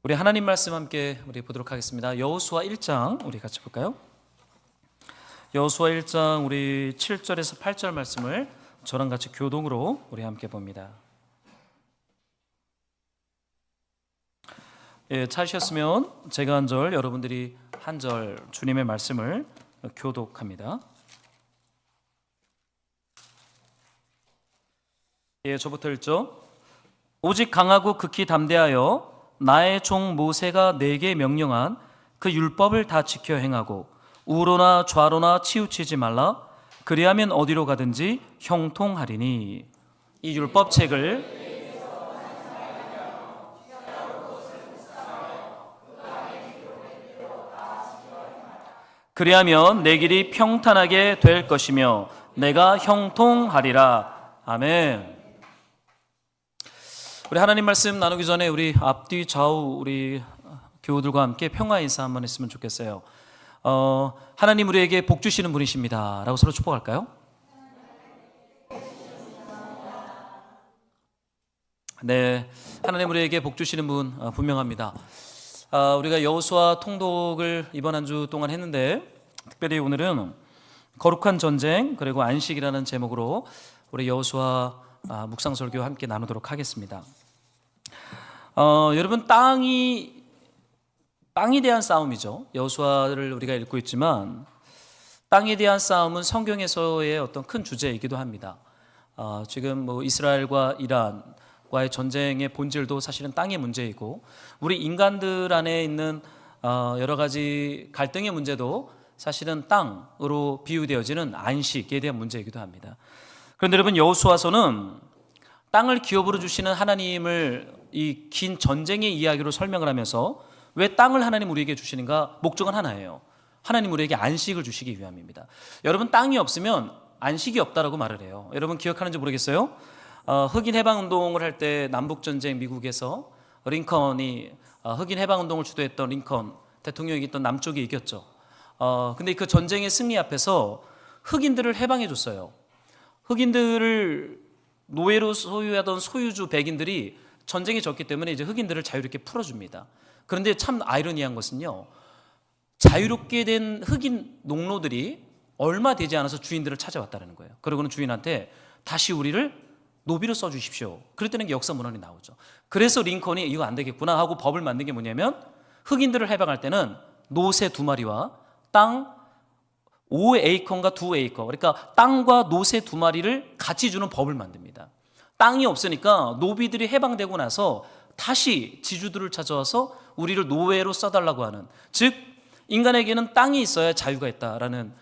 우리 하나님 말씀 함께 우리 보도록 하겠습니다. 여호수아 1장 우리 같이 볼까요? 여호수아 1장 우리 7절에서 8절 말씀을 저랑 같이 교동으로 우리 함께 봅니다. 예, 찾으셨으면 제가 한 절, 여러분들이 한 절 주님의 말씀을 교독합니다. 예, 저부터 읽죠. 오직 강하고 극히 담대하여 나의 종 모세가 내게 명령한 그 율법을 다 지켜 행하고 우로나 좌로나 치우치지 말라. 그리하면 어디로 가든지 형통하리니. 이 율법책을 그리하면 내 길이 평탄하게 될 것이며 내가 형통하리라. 아멘. 우리 하나님 말씀 나누기 전에 우리 앞뒤 좌우 우리 교우들과 함께 평화 인사 한번 했으면 좋겠어요. 하나님 우리에게 복 주시는 분이십니다 라고 서로 축복할까요? 네, 하나님 우리에게 복 주시는 분 분명합니다. 우리가 여호수아 통독을 이번 한 주 동안 했는데, 특별히 오늘은 거룩한 전쟁 그리고 안식이라는 제목으로 우리 여호수아 묵상 설교 함께 나누도록 하겠습니다. 여러분, 땅에 대한 싸움이죠. 여호수아를 우리가 읽고 있지만 땅에 대한 싸움은 성경에서의 어떤 큰 주제이기도 합니다. 지금 뭐 이스라엘과 이란과의 전쟁의 본질도 사실은 땅의 문제이고, 우리 인간들 안에 있는 여러 가지 갈등의 문제도 사실은 땅으로 비유되어지는 안식에 대한 문제이기도 합니다. 그런데 여러분, 여호수아서는 땅을 기업으로 주시는 하나님을 이 긴 전쟁의 이야기로 설명을 하면서 왜 땅을 하나님 우리에게 주시는가? 목적은 하나예요. 하나님 우리에게 안식을 주시기 위함입니다. 여러분, 땅이 없으면 안식이 없다라고 말을 해요. 여러분 기억하는지 모르겠어요. 흑인 해방운동을 할 때 남북전쟁 미국에서 링컨이 흑인 해방운동을 주도했던 링컨 대통령이 있던 남쪽이 이겼죠. 근데 그 전쟁의 승리 앞에서 흑인들을 해방해 줬어요. 흑인들을 노예로 소유하던 소유주 백인들이 전쟁에 졌기 때문에 이제 흑인들을 자유롭게 풀어줍니다. 그런데 참 아이러니한 것은요, 자유롭게 된 흑인 농노들이 얼마 되지 않아서 주인들을 찾아왔다는 거예요. 그러고는 주인한테 다시 우리를 노비로 써주십시오. 그랬더니 게 역사 문헌이 나오죠. 그래서 링컨이 이거 안 되겠구나 하고 법을 만든 게 뭐냐면, 흑인들을 해방할 때는 노새 2마리와 땅 5에이커인가 2에이커, 그러니까 땅과 노새 2마리를 같이 주는 법을 만듭니다. 땅이 없으니까 노비들이 해방되고 나서 다시 지주들을 찾아와서 우리를 노예로 써달라고 하는, 즉 인간에게는 땅이 있어야 자유가 있다라는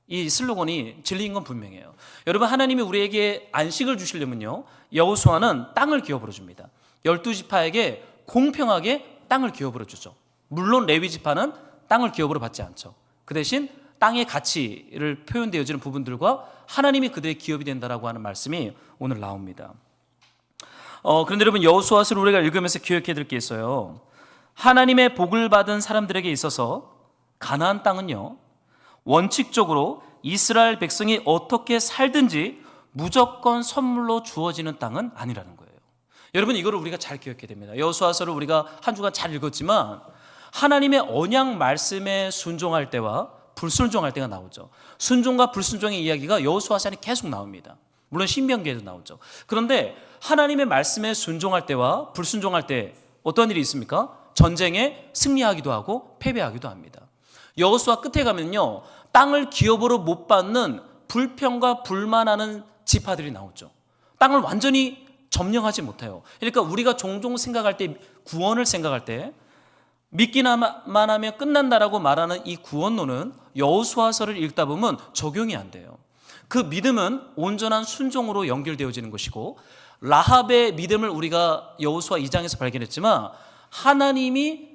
이 슬로건이 진리인 건 분명해요. 여러분, 하나님이 우리에게 안식을 주시려면요, 여호수아는 땅을 기업으로 줍니다. 12지파에게 공평하게 땅을 기업으로 주죠. 물론 레위지파는 땅을 기업으로 받지 않죠. 그 대신 땅의 가치를 표현되어지는 부분들과 하나님이 그들의 기업이 된다라고 하는 말씀이 오늘 나옵니다. 그런데 여러분, 여호수아서를 우리가 읽으면서 기억해야 될 게 있어요. 하나님의 복을 받은 사람들에게 있어서 가나안 땅은요, 원칙적으로 이스라엘 백성이 어떻게 살든지 무조건 선물로 주어지는 땅은 아니라는 거예요. 여러분, 이거를 우리가 잘 기억해야 됩니다. 여호수아서를 우리가 한 주간 잘 읽었지만 하나님의 언약 말씀에 순종할 때와 불순종할 때가 나오죠. 순종과 불순종의 이야기가 여호수아서에 계속 나옵니다. 물론 신명기에도 나오죠. 그런데 하나님의 말씀에 순종할 때와 불순종할 때 어떤 일이 있습니까? 전쟁에 승리하기도 하고 패배하기도 합니다. 여호수아 끝에 가면요, 땅을 기업으로 못 받는 불평과 불만하는 지파들이 나오죠. 땅을 완전히 점령하지 못해요. 그러니까 우리가 종종 생각할 때, 구원을 생각할 때 믿기만 하면 끝난다라고 말하는 이 구원론은 여호수아서를 읽다 보면 적용이 안 돼요. 그 믿음은 온전한 순종으로 연결되어지는 것이고, 라합의 믿음을 우리가 여호수아 2장에서 발견했지만 하나님이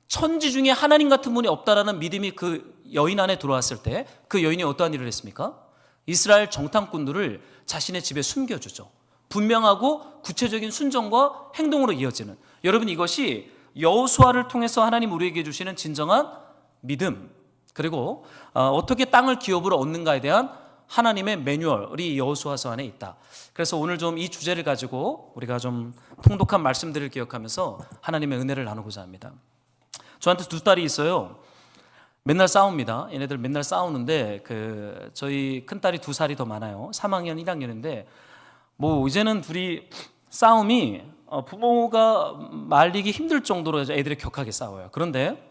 천지 중에 하나님 같은 분이 없다라는 믿음이 그 여인 안에 들어왔을 때 그 여인이 어떠한 일을 했습니까? 이스라엘 정탐꾼들을 자신의 집에 숨겨주죠. 분명하고 구체적인 순종과 행동으로 이어지는, 여러분, 이것이 여호수아를 통해서 하나님 우리에게 주시는 진정한 믿음, 그리고 어떻게 땅을 기업으로 얻는가에 대한 하나님의 매뉴얼이 여호수아서 안에 있다. 그래서 오늘 좀 이 주제를 가지고 우리가 좀 통독한 말씀들을 기억하면서 하나님의 은혜를 나누고자 합니다. 저한테 두 딸이 있어요. 맨날 싸웁니다. 얘네들 맨날 싸우는데 저희 큰 딸이 2살이 더 많아요. 3학년, 1학년인데 뭐 이제는 둘이 싸움이 부모가 말리기 힘들 정도로 애들이 격하게 싸워요. 그런데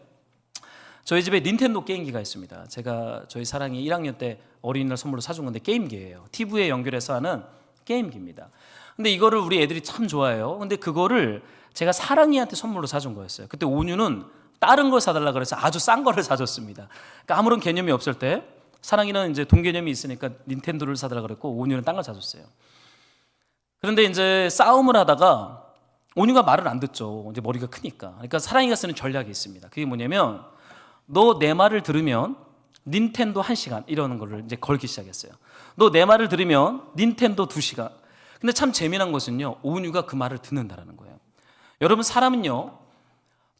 저희 집에 닌텐도 게임기가 있습니다. 제가 저희 사랑이 1학년 때 어린이날 선물로 사준 건데 게임기예요. TV에 연결해서 하는 게임기입니다. 근데 이거를 우리 애들이 참 좋아해요. 근데 그거를 제가 사랑이한테 선물로 사준 거였어요. 그때 온유는 다른 걸 사달라 그래서 아주 싼 거를 사줬습니다. 그러니까 아무런 개념이 없을 때 사랑이는 이제 돈 개념이 있으니까 닌텐도를 사달라 그랬고 온유는 딴 걸 사줬어요. 그런데 이제 싸움을 하다가 온유가 말을 안 듣죠. 이제 머리가 크니까. 그러니까 사랑이가 쓰는 전략이 있습니다. 그게 뭐냐면 너 내 말을 들으면 닌텐도 1시간 이러는 거를 이제 걸기 시작했어요. 너 내 말을 들으면 닌텐도 2시간. 근데 참 재미난 것은요, 온유가 그 말을 듣는다라는 거예요. 여러분, 사람은요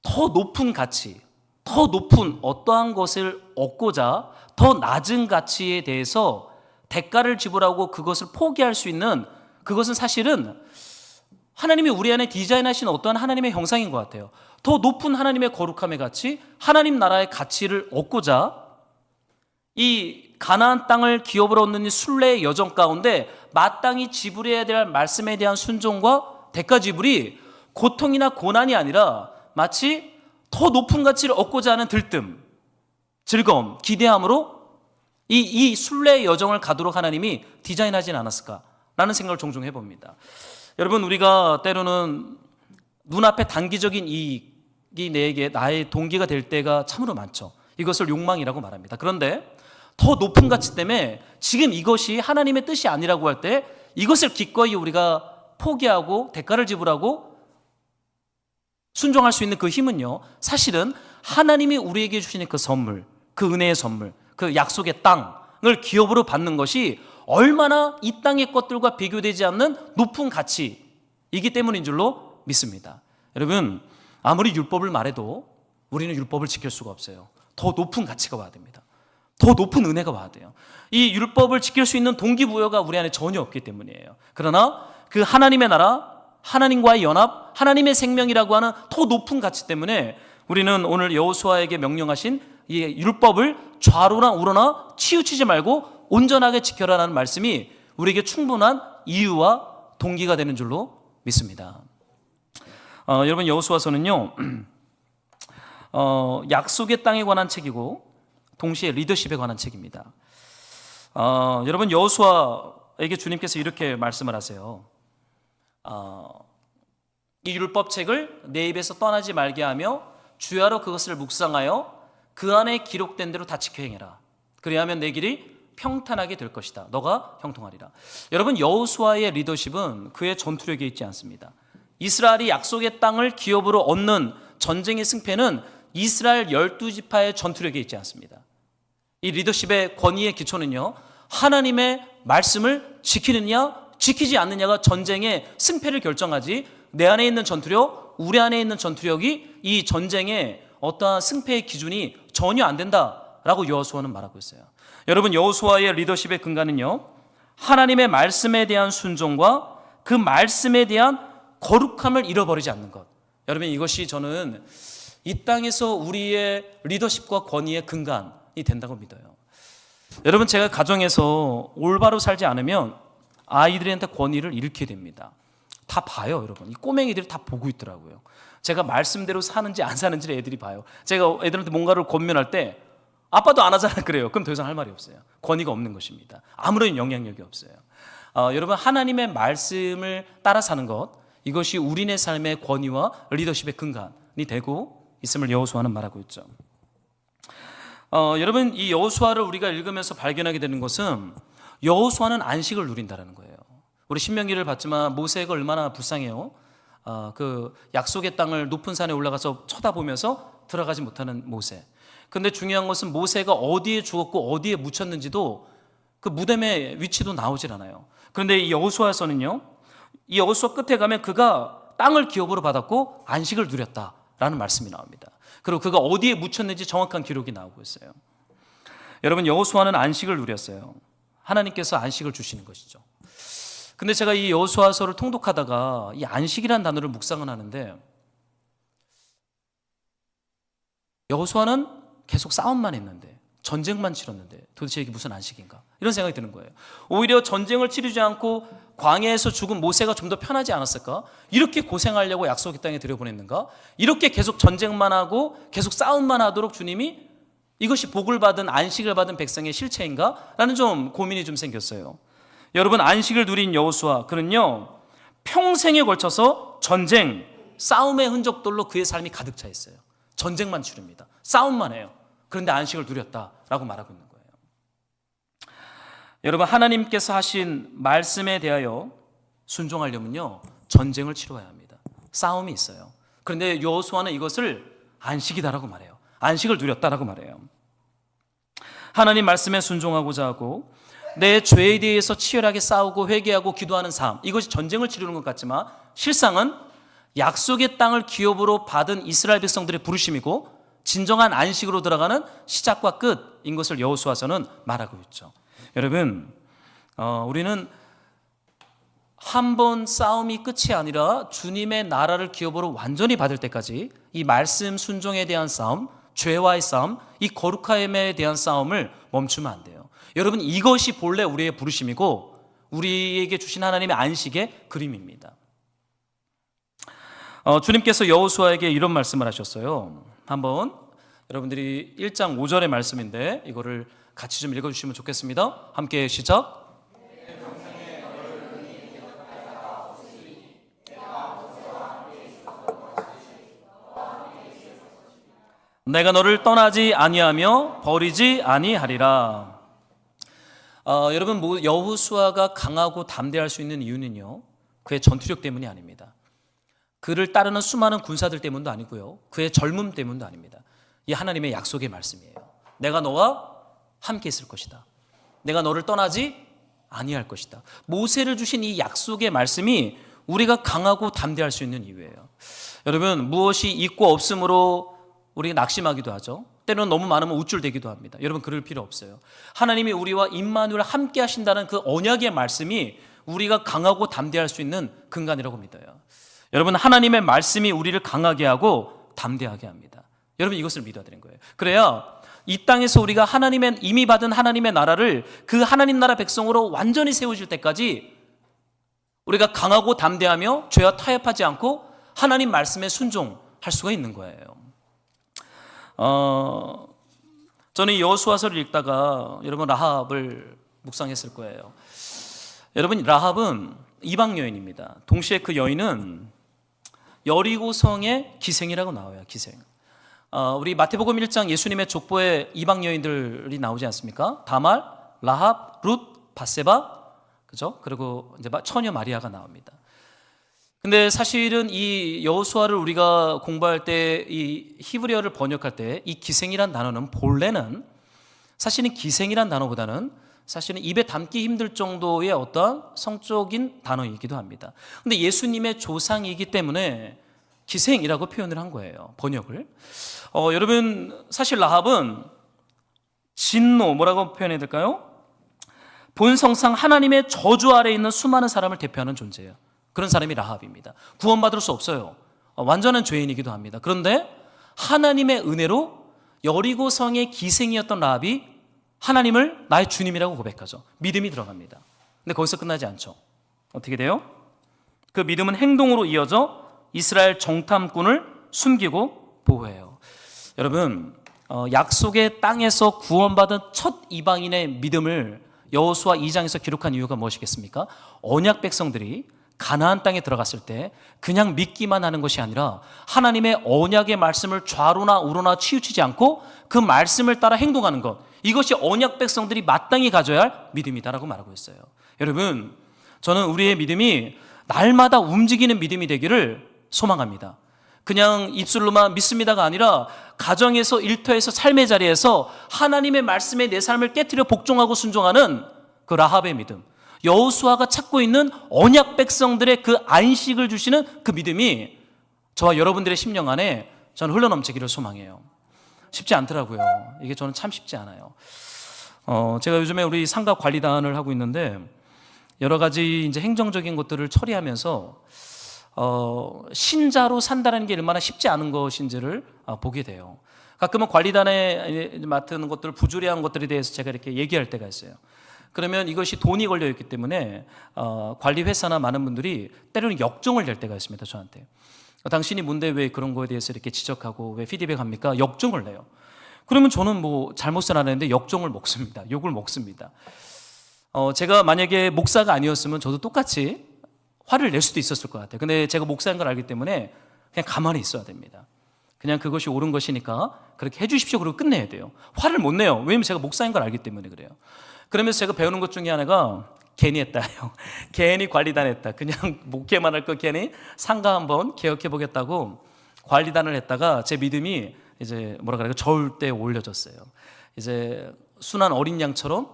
더 높은 가치, 더 높은 어떠한 것을 얻고자 더 낮은 가치에 대해서 대가를 지불하고 그것을 포기할 수 있는, 그것은 사실은 하나님이 우리 안에 디자인하신 어떠한 하나님의 형상인 것 같아요. 더 높은 하나님의 거룩함의 가치, 하나님 나라의 가치를 얻고자 이 가나안 땅을 기업으로 얻는 이 순례의 여정 가운데 마땅히 지불해야 될 말씀에 대한 순종과 대가 지불이 고통이나 고난이 아니라 마치 더 높은 가치를 얻고자 하는 들뜸, 즐거움, 기대함으로 이 순례의 여정을 가도록 하나님이 디자인하진 않았을까라는 생각을 종종 해봅니다. 여러분, 우리가 때로는 눈앞에 단기적인 이익이 내게 나의 동기가 될 때가 참으로 많죠. 이것을 욕망이라고 말합니다. 그런데 더 높은 가치 때문에 지금 이것이 하나님의 뜻이 아니라고 할 때 이것을 기꺼이 우리가 포기하고 대가를 지불하고 순종할 수 있는 그 힘은요, 사실은 하나님이 우리에게 주시는 그 선물, 그 은혜의 선물, 그 약속의 땅을 기업으로 받는 것이 얼마나 이 땅의 것들과 비교되지 않는 높은 가치이기 때문인 줄로 믿습니다. 여러분, 아무리 율법을 말해도 우리는 율법을 지킬 수가 없어요. 더 높은 가치가 와야 됩니다. 더 높은 은혜가 와야 돼요. 이 율법을 지킬 수 있는 동기부여가 우리 안에 전혀 없기 때문이에요. 그러나 그 하나님의 나라, 하나님과의 연합, 하나님의 생명이라고 하는 더 높은 가치 때문에 우리는 오늘 여호수아에게 명령하신 이 율법을 좌로나 우로나 치우치지 말고 온전하게 지켜라라는 말씀이 우리에게 충분한 이유와 동기가 되는 줄로 믿습니다. 여러분, 여호수아서는요 약속의 땅에 관한 책이고 동시에 리더십에 관한 책입니다. 여러분, 여호수아에게 주님께서 이렇게 말씀을 하세요. 이 율법책을 내 입에서 떠나지 말게 하며 주야로 그것을 묵상하여 그 안에 기록된 대로 다 지켜 행해라. 그리하면 내 길이 평탄하게 될 것이다. 너가 형통하리라. 여러분, 여호수아의 리더십은 그의 전투력에 있지 않습니다. 이스라엘이 약속의 땅을 기업으로 얻는 전쟁의 승패는 이스라엘 12지파의 전투력에 있지 않습니다. 이 리더십의 권위의 기초는요, 하나님의 말씀을 지키느냐 지키지 않느냐가 전쟁의 승패를 결정하지, 내 안에 있는 전투력, 우리 안에 있는 전투력이 이 전쟁의 어떠한 승패의 기준이 전혀 안 된다라고 여호수아는 말하고 있어요. 여러분, 여호수아의 리더십의 근간은요, 하나님의 말씀에 대한 순종과 그 말씀에 대한 거룩함을 잃어버리지 않는 것. 여러분, 이것이 저는 이 땅에서 우리의 리더십과 권위의 근간이 된다고 믿어요. 여러분, 제가 가정에서 올바로 살지 않으면 아이들한테 권위를 잃게 됩니다. 다 봐요, 여러분. 이 꼬맹이들이 다 보고 있더라고요. 제가 말씀대로 사는지 안 사는지를 애들이 봐요. 제가 애들한테 뭔가를 권면할 때 아빠도 안 하잖아 그래요. 그럼 더 이상 할 말이 없어요. 권위가 없는 것입니다. 아무런 영향력이 없어요. 여러분, 하나님의 말씀을 따라 사는 것, 이것이 우리네 삶의 권위와 리더십의 근간이 되고 있음을 여호수아는 말하고 있죠. 여러분, 이 여호수아를 우리가 읽으면서 발견하게 되는 것은 여호수아는 안식을 누린다는 거예요. 우리 신명기를 봤지만 모세가 얼마나 불쌍해요. 그 약속의 땅을 높은 산에 올라가서 쳐다보면서 들어가지 못하는 모세. 근데 중요한 것은 모세가 어디에 죽었고 어디에 묻혔는지도 그 무덤의 위치도 나오질 않아요. 그런데 이 여호수아서는요, 이 여호수아 끝에 가면 그가 땅을 기업으로 받았고 안식을 누렸다라는 말씀이 나옵니다. 그리고 그가 어디에 묻혔는지 정확한 기록이 나오고 있어요. 여러분, 여호수아는 안식을 누렸어요. 하나님께서 안식을 주시는 것이죠. 근데 제가 이 여호수아서를 통독하다가 이 안식이라는 단어를 묵상을 하는데, 여호수아는 계속 싸움만 했는데, 전쟁만 치렀는데 도대체 이게 무슨 안식인가, 이런 생각이 드는 거예요. 오히려 전쟁을 치르지 않고 광야에서 죽은 모세가 좀 더 편하지 않았을까? 이렇게 고생하려고 약속의 땅에 들여보냈는가? 이렇게 계속 전쟁만 하고 계속 싸움만 하도록 주님이 이것이 복을 받은, 안식을 받은 백성의 실체인가? 라는 좀 고민이 좀 생겼어요. 여러분, 안식을 누린 여호수아, 그는요 평생에 걸쳐서 전쟁, 싸움의 흔적들로 그의 삶이 가득 차 있어요. 전쟁만 치릅니다. 싸움만 해요. 그런데 안식을 누렸다라고 말하고 있는 거예요. 여러분, 하나님께서 하신 말씀에 대하여 순종하려면요 전쟁을 치러야 합니다. 싸움이 있어요. 그런데 여호수아는 이것을 안식이다라고 말해요. 안식을 누렸다라고 말해요. 하나님 말씀에 순종하고자 하고 내 죄에 대해서 치열하게 싸우고 회개하고 기도하는 삶, 이것이 전쟁을 치르는 것 같지만 실상은 약속의 땅을 기업으로 받은 이스라엘 백성들의 부르심이고 진정한 안식으로 들어가는 시작과 끝인 것을 여호수아서는 말하고 있죠. 여러분, 우리는 한 번 싸움이 끝이 아니라 주님의 나라를 기업으로 완전히 받을 때까지 이 말씀 순종에 대한 싸움, 죄와의 싸움, 이 거룩함에 대한 싸움을 멈추면 안 돼요. 여러분, 이것이 본래 우리의 부르심이고 우리에게 주신 하나님의 안식의 그림입니다. 주님께서 여호수아에게 이런 말씀을 하셨어요. 한번 여러분들이 1장 5절의 말씀인데 이거를 같이 좀 읽어주시면 좋겠습니다. 함께 시작. 내가 너를 떠나지 아니하며 버리지 아니하리라. 여러분, 여호수아가 강하고 담대할 수 있는 이유는요 그의 전투력 때문이 아닙니다. 그를 따르는 수많은 군사들 때문도 아니고요, 그의 젊음 때문도 아닙니다. 이 하나님의 약속의 말씀이에요. 내가 너와 함께 있을 것이다. 내가 너를 떠나지 아니할 것이다. 모세를 주신 이 약속의 말씀이 우리가 강하고 담대할 수 있는 이유예요. 여러분, 무엇이 있고 없음으로 우리가 낙심하기도 하죠. 때로는 너무 많으면 우쭐대기도 합니다. 여러분, 그럴 필요 없어요. 하나님이 우리와 임마누엘 함께 하신다는 그 언약의 말씀이 우리가 강하고 담대할 수 있는 근간이라고 믿어요. 여러분, 하나님의 말씀이 우리를 강하게 하고 담대하게 합니다. 여러분, 이것을 믿어야 되는 거예요. 그래야 이 땅에서 우리가 하나님의 이미 받은 하나님의 나라를 그 하나님 나라 백성으로 완전히 세워질 때까지 우리가 강하고 담대하며 죄와 타협하지 않고 하나님 말씀에 순종할 수가 있는 거예요. 저는 여호수아서를 읽다가 여러분 라합을 묵상했을 거예요. 여러분, 라합은 이방 여인입니다. 동시에 그 여인은 여리고성의 기생이라고 나와요. 기생. 우리 마태복음 1장 예수님의 족보에 이방 여인들이 나오지 않습니까? 다말, 라합, 룻, 바세바, 그죠? 그리고 이제 처녀 마리아가 나옵니다. 근데 사실은 이 여호수아를 우리가 공부할 때 이 히브리어를 번역할 때 이 기생이란 단어는 본래는 사실은 기생이란 단어보다는 사실은 입에 담기 힘들 정도의 어떤 성적인 단어이기도 합니다. 근데 예수님의 조상이기 때문에 기생이라고 표현을 한 거예요, 번역을. 여러분, 사실 라합은 진노, 뭐라고 표현해야 될까요? 본성상 하나님의 저주 아래에 있는 수많은 사람을 대표하는 존재예요. 그런 사람이 라합입니다. 구원받을 수 없어요. 완전한 죄인이기도 합니다. 그런데 하나님의 은혜로 여리고성의 기생이었던 라합이 하나님을 나의 주님이라고 고백하죠. 믿음이 들어갑니다. 근데 거기서 끝나지 않죠. 어떻게 돼요? 그 믿음은 행동으로 이어져 이스라엘 정탐꾼을 숨기고 보호해요. 여러분, 약속의 땅에서 구원받은 첫 이방인의 믿음을 여호수아 2장에서 기록한 이유가 무엇이겠습니까? 언약 백성들이 가나안 땅에 들어갔을 때 그냥 믿기만 하는 것이 아니라 하나님의 언약의 말씀을 좌로나 우로나 치우치지 않고 그 말씀을 따라 행동하는 것, 이것이 언약 백성들이 마땅히 가져야 할 믿음이다라고 말하고 있어요. 여러분, 저는 우리의 믿음이 날마다 움직이는 믿음이 되기를 소망합니다. 그냥 입술로만 믿습니다가 아니라 가정에서, 일터에서, 삶의 자리에서 하나님의 말씀에 내 삶을 깨트려 복종하고 순종하는 그 라합의 믿음, 여호수아가 찾고 있는 언약 백성들의 그 안식을 주시는 그 믿음이 저와 여러분들의 심령 안에 저는 흘러넘치기를 소망해요. 쉽지 않더라고요. 이게 저는 참 쉽지 않아요. 제가 요즘에 우리 상가 관리단을 하고 있는데 여러 가지 이제 행정적인 것들을 처리하면서 신자로 산다는 게 얼마나 쉽지 않은 것인지를 보게 돼요. 가끔은 관리단에 맡은 것들, 부조리한 것들에 대해서 제가 이렇게 얘기할 때가 있어요. 그러면 이것이 돈이 걸려 있기 때문에 관리 회사나 많은 분들이 때로는 역정을 낼 때가 있습니다. 저한테 당신이 뭔데 왜 그런 거에 대해서 이렇게 지적하고 왜 피드백합니까? 역정을 내요. 그러면 저는 뭐 잘못은 안 했는데 역정을 먹습니다. 욕을 먹습니다. 제가 만약에 목사가 아니었으면 저도 똑같이 화를 낼 수도 있었을 것 같아요. 근데 제가 목사인 걸 알기 때문에 그냥 가만히 있어야 됩니다. 그냥 그것이 옳은 것이니까 그렇게 해주십시오. 그리고 끝내야 돼요. 화를 못 내요. 왜냐면 제가 목사인 걸 알기 때문에 그래요. 그러면서 제가 배우는 것 중에 하나가 괜히 했다요. 괜히 관리단 했다. 그냥 목회만 할 거 괜히 상가 한번 개혁해 보겠다고 관리단을 했다가 제 믿음이 이제 뭐라 그래요? 저울대에 올려졌어요. 이제 순한 어린 양처럼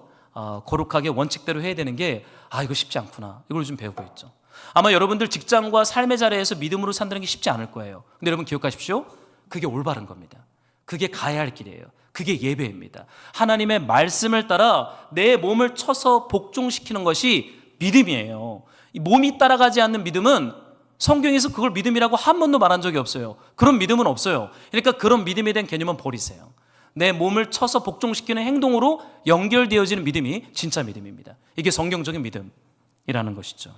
거룩하게 원칙대로 해야 되는 게 이거 쉽지 않구나. 이걸 좀 배우고 있죠. 아마 여러분들 직장과 삶의 자리에서 믿음으로 산다는 게 쉽지 않을 거예요. 근데 여러분 기억하십시오. 그게 올바른 겁니다. 그게 가야 할 길이에요. 그게 예배입니다. 하나님의 말씀을 따라 내 몸을 쳐서 복종시키는 것이 믿음이에요. 이 몸이 따라가지 않는 믿음은 성경에서 그걸 믿음이라고 한 번도 말한 적이 없어요. 그런 믿음은 없어요. 그러니까 그런 믿음에 대한 개념은 버리세요. 내 몸을 쳐서 복종시키는 행동으로 연결되어지는 믿음이 진짜 믿음입니다. 이게 성경적인 믿음이라는 것이죠.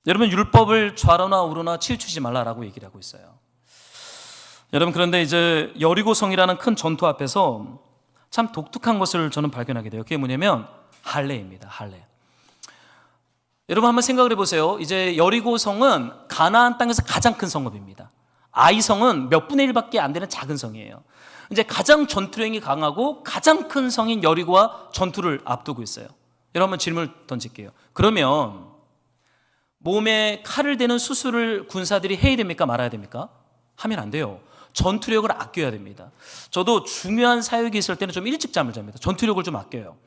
여러분 율법을 좌로나 우로나 치우치지 말라라고 얘기를 하고 있어요. 여러분 그런데 이제 여리고성이라는 큰 전투 앞에서 참 독특한 것을 저는 발견하게 돼요. 그게 뭐냐면 할례입니다. 할례. 여러분 한번 생각을 해보세요. 이제 여리고성은 가나안 땅에서 가장 큰 성읍입니다. 아이성은 몇 분의 1밖에 안 되는 작은 성이에요. 이제 가장 전투력이 강하고 가장 큰 성인 여리고와 전투를 앞두고 있어요. 여러분 한번 질문을 던질게요. 그러면 몸에 칼을 대는 수술을 군사들이 해야 됩니까? 말아야 됩니까? 하면 안 돼요. 전투력을 아껴야 됩니다. 저도 중요한 사역이 있을 때는 좀 일찍 잠을 잡니다. 전투력을 좀 아껴요.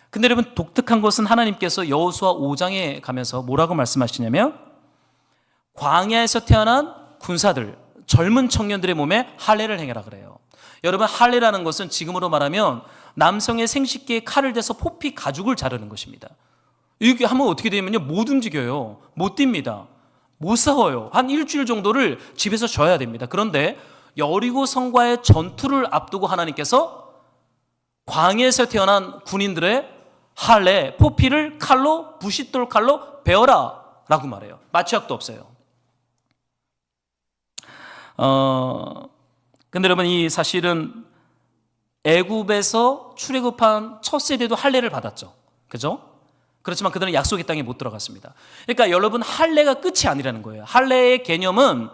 근데 여러분 독특한 것은 하나님께서 여호수아 5장에 가면서 뭐라고 말씀하시냐면 광야에서 태어난 군사들, 젊은 청년들의 몸에 할례를 행해라 그래요. 여러분 할례라는 것은 지금으로 말하면 남성의 생식기에 칼을 대서 포피 가죽을 자르는 것입니다. 이렇게 하면 어떻게 되면요 못 움직여요. 못 뜁니다. 못 싸워요. 한 일주일 정도를 집에서 쉬어야 됩니다. 그런데 여리고 성과의 전투를 앞두고 하나님께서 광야에서 태어난 군인들의 할례, 포피를 칼로, 부싯돌 칼로 베어라 라고 말해요. 마취약도 없어요. 근데 여러분 이 사실은 애굽에서 출애굽한 첫 세대도 할례를 받았죠. 그죠? 그렇지만 그들은 약속의 땅에 못 들어갔습니다. 그러니까 여러분 할례가 끝이 아니라는 거예요. 할례의 개념은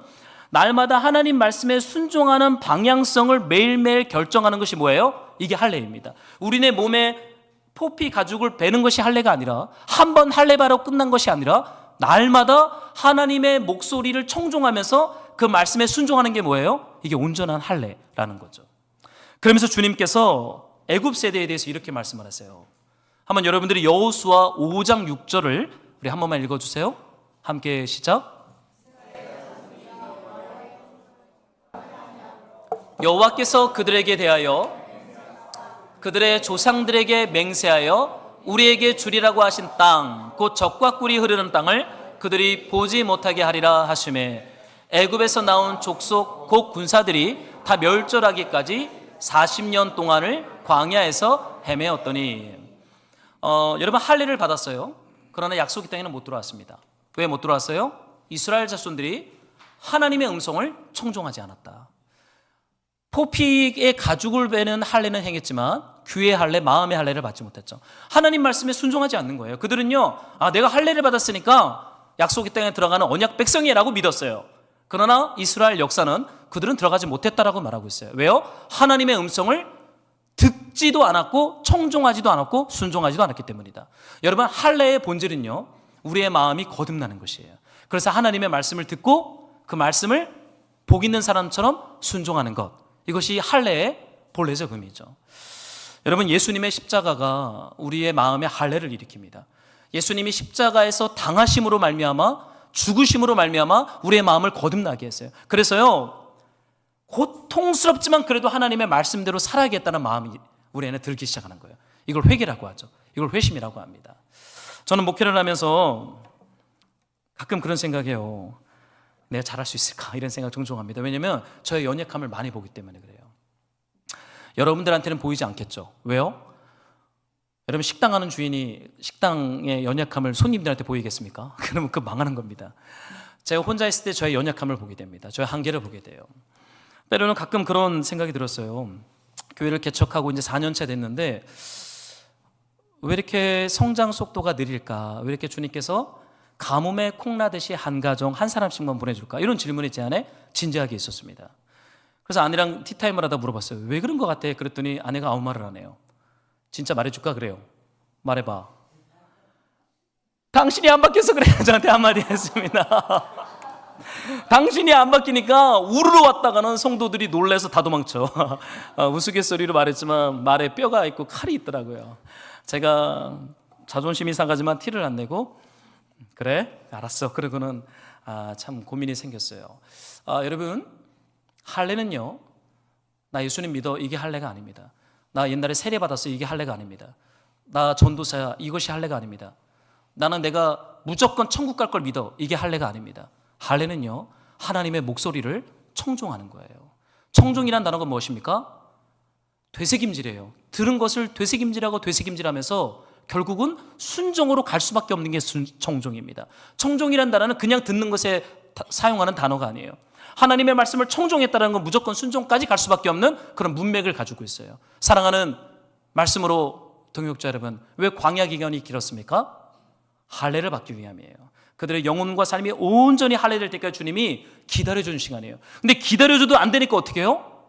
날마다 하나님 말씀에 순종하는 방향성을 매일매일 결정하는 것이 뭐예요? 이게 할례입니다. 우리네 몸에 포피 가죽을 베는 것이 할례가 아니라 한 번 할례 바로 끝난 것이 아니라 날마다 하나님의 목소리를 청종하면서 그 말씀에 순종하는 게 뭐예요? 이게 온전한 할례라는 거죠. 그러면서 주님께서 애굽 세대에 대해서 이렇게 말씀을 하세요. 한번 여러분들이 여호수아 5장 6절을 우리 한 번만 읽어주세요. 함께 시작. 여호와께서 그들에게 대하여 그들의 조상들에게 맹세하여 우리에게 주리라고 하신 땅, 곧 젖과 꿀이 흐르는 땅을 그들이 보지 못하게 하리라 하시매 애굽에서 나온 족속 곧 군사들이 다 멸절하기까지 40년 동안을 광야에서 헤매었더니 여러분 할례를 받았어요. 그러나 약속의 땅에는 못 들어왔습니다. 왜 못 들어왔어요? 이스라엘 자손들이 하나님의 음성을 청종하지 않았다. 포피의 가죽을 베는 할례는 행했지만 귀의 할례, 마음의 할례를 받지 못했죠. 하나님 말씀에 순종하지 않는 거예요. 그들은요, 내가 할례를 받았으니까 약속의 땅에 들어가는 언약 백성이라고 믿었어요. 그러나 이스라엘 역사는 그들은 들어가지 못했다라고 말하고 있어요. 왜요? 하나님의 음성을 듣지도 않았고 청종하지도 않았고 순종하지도 않았기 때문이다. 여러분 할례의 본질은요, 우리의 마음이 거듭나는 것이에요. 그래서 하나님의 말씀을 듣고 그 말씀을 복 있는 사람처럼 순종하는 것, 이것이 할례의 본래적 의미죠. 여러분 예수님의 십자가가 우리의 마음에 할례를 일으킵니다. 예수님이 십자가에서 당하심으로 말미암아 죽으심으로 말미암아 우리의 마음을 거듭나게 했어요. 그래서요 고통스럽지만 그래도 하나님의 말씀대로 살아야겠다는 마음이 우리 안에 들기 시작하는 거예요. 이걸 회개라고 하죠. 이걸 회심이라고 합니다. 저는 목회를 하면서 가끔 그런 생각해요. 내가 잘할 수 있을까? 이런 생각 종종 합니다. 왜냐하면 저의 연약함을 많이 보기 때문에 그래요. 여러분들한테는 보이지 않겠죠. 왜요? 여러분 식당 하는 주인이 식당의 연약함을 손님들한테 보이겠습니까? 그러면 그 망하는 겁니다. 제가 혼자 있을 때 저의 연약함을 보게 됩니다. 저의 한계를 보게 돼요. 때로는 가끔 그런 생각이 들었어요. 교회를 개척하고 이제 4년째 됐는데 왜 이렇게 성장 속도가 느릴까? 왜 이렇게 주님께서 가뭄에 콩나듯이 한 가정 한 사람씩만 보내줄까? 이런 질문이 제 안에 진지하게 있었습니다. 그래서 아내랑 티타임을 하다 물어봤어요. 왜 그런 것 같아? 그랬더니 아내가 아무 말을 안 해요. 진짜 말해줄까? 그래요. 말해봐. 당신이 안 바뀌어서 그래. 저한테 한마디 했습니다. 당신이 안 바뀌니까 우르르 왔다가는 성도들이 놀라서 다 도망쳐. 우스갯소리로 말했지만 말에 뼈가 있고 칼이 있더라고요. 제가 자존심이 상하지만 티를 안 내고 그래? 알았어. 그러고는 참 고민이 생겼어요. 여러분 할례는요, 나 예수님 믿어, 이게 할례가 아닙니다. 나 옛날에 세례 받았어, 이게 할례가 아닙니다. 나 전도사야, 이것이 할례가 아닙니다. 나는 내가 무조건 천국 갈 걸 믿어, 이게 할례가 아닙니다. 할례는요, 하나님의 목소리를 청종하는 거예요. 청종이란 단어가 무엇입니까? 되새김질이에요. 들은 것을 되새김질하고 되새김질하면서 결국은 순종으로 갈 수밖에 없는 게 청종입니다. 청종이란 단어는 그냥 듣는 것에 사용하는 단어가 아니에요. 하나님의 말씀을 청종했다는 건 무조건 순종까지 갈 수밖에 없는 그런 문맥을 가지고 있어요. 사랑하는 말씀으로 동역자 여러분, 왜 광야 기간이 길었습니까? 할례를 받기 위함이에요. 그들의 영혼과 삶이 온전히 할례될 때까지 주님이 기다려주는 시간이에요. 근데 기다려줘도 안 되니까 어떻게 해요?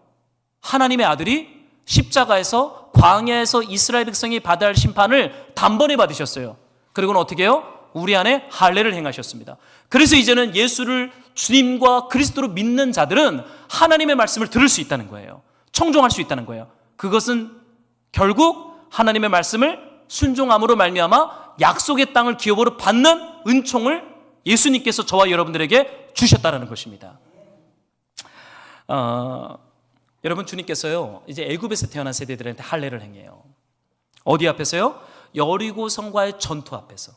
하나님의 아들이 십자가에서 광야에서 이스라엘 백성이 받아야 할 심판을 단번에 받으셨어요. 그리고는 어떻게 해요? 우리 안에 할례를 행하셨습니다. 그래서 이제는 예수를 주님과 그리스도로 믿는 자들은 하나님의 말씀을 들을 수 있다는 거예요. 청종할 수 있다는 거예요. 그것은 결국 하나님의 말씀을 순종함으로 말미암아 약속의 땅을 기업으로 받는 은총을 예수님께서 저와 여러분들에게 주셨다는 것입니다. 여러분 주님께서요 이제 애굽에서 태어난 세대들한테 할례를 행해요. 어디 앞에서요? 여리고 성과의 전투 앞에서.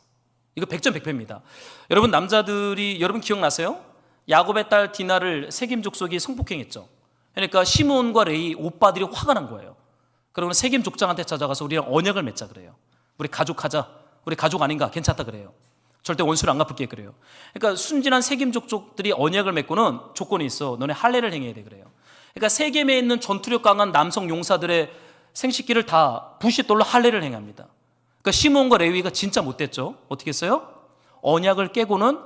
이거 백전백패입니다. 여러분 남자들이 여러분 기억나세요? 야곱의 딸 디나를 세겜 족속이 성폭행했죠. 그러니까 시므온과 레위 오빠들이 화가 난 거예요. 그러고는 세겜 족장한테 찾아가서 우리랑 언약을 맺자 그래요. 우리 가족하자. 우리 가족 아닌가? 괜찮다 그래요. 절대 원수를 안 갚을게 그래요. 그러니까 순진한 세겜 족족들이 언약을 맺고는 조건이 있어. 너네 할례를 행해야 돼 그래요. 그러니까 세겜에 있는 전투력 강한 남성 용사들의 생식기를 다 부싯돌로 할례를 행합니다. 그러니까 시므온과 레위가 진짜 못됐죠. 어떻게 했어요? 언약을 깨고는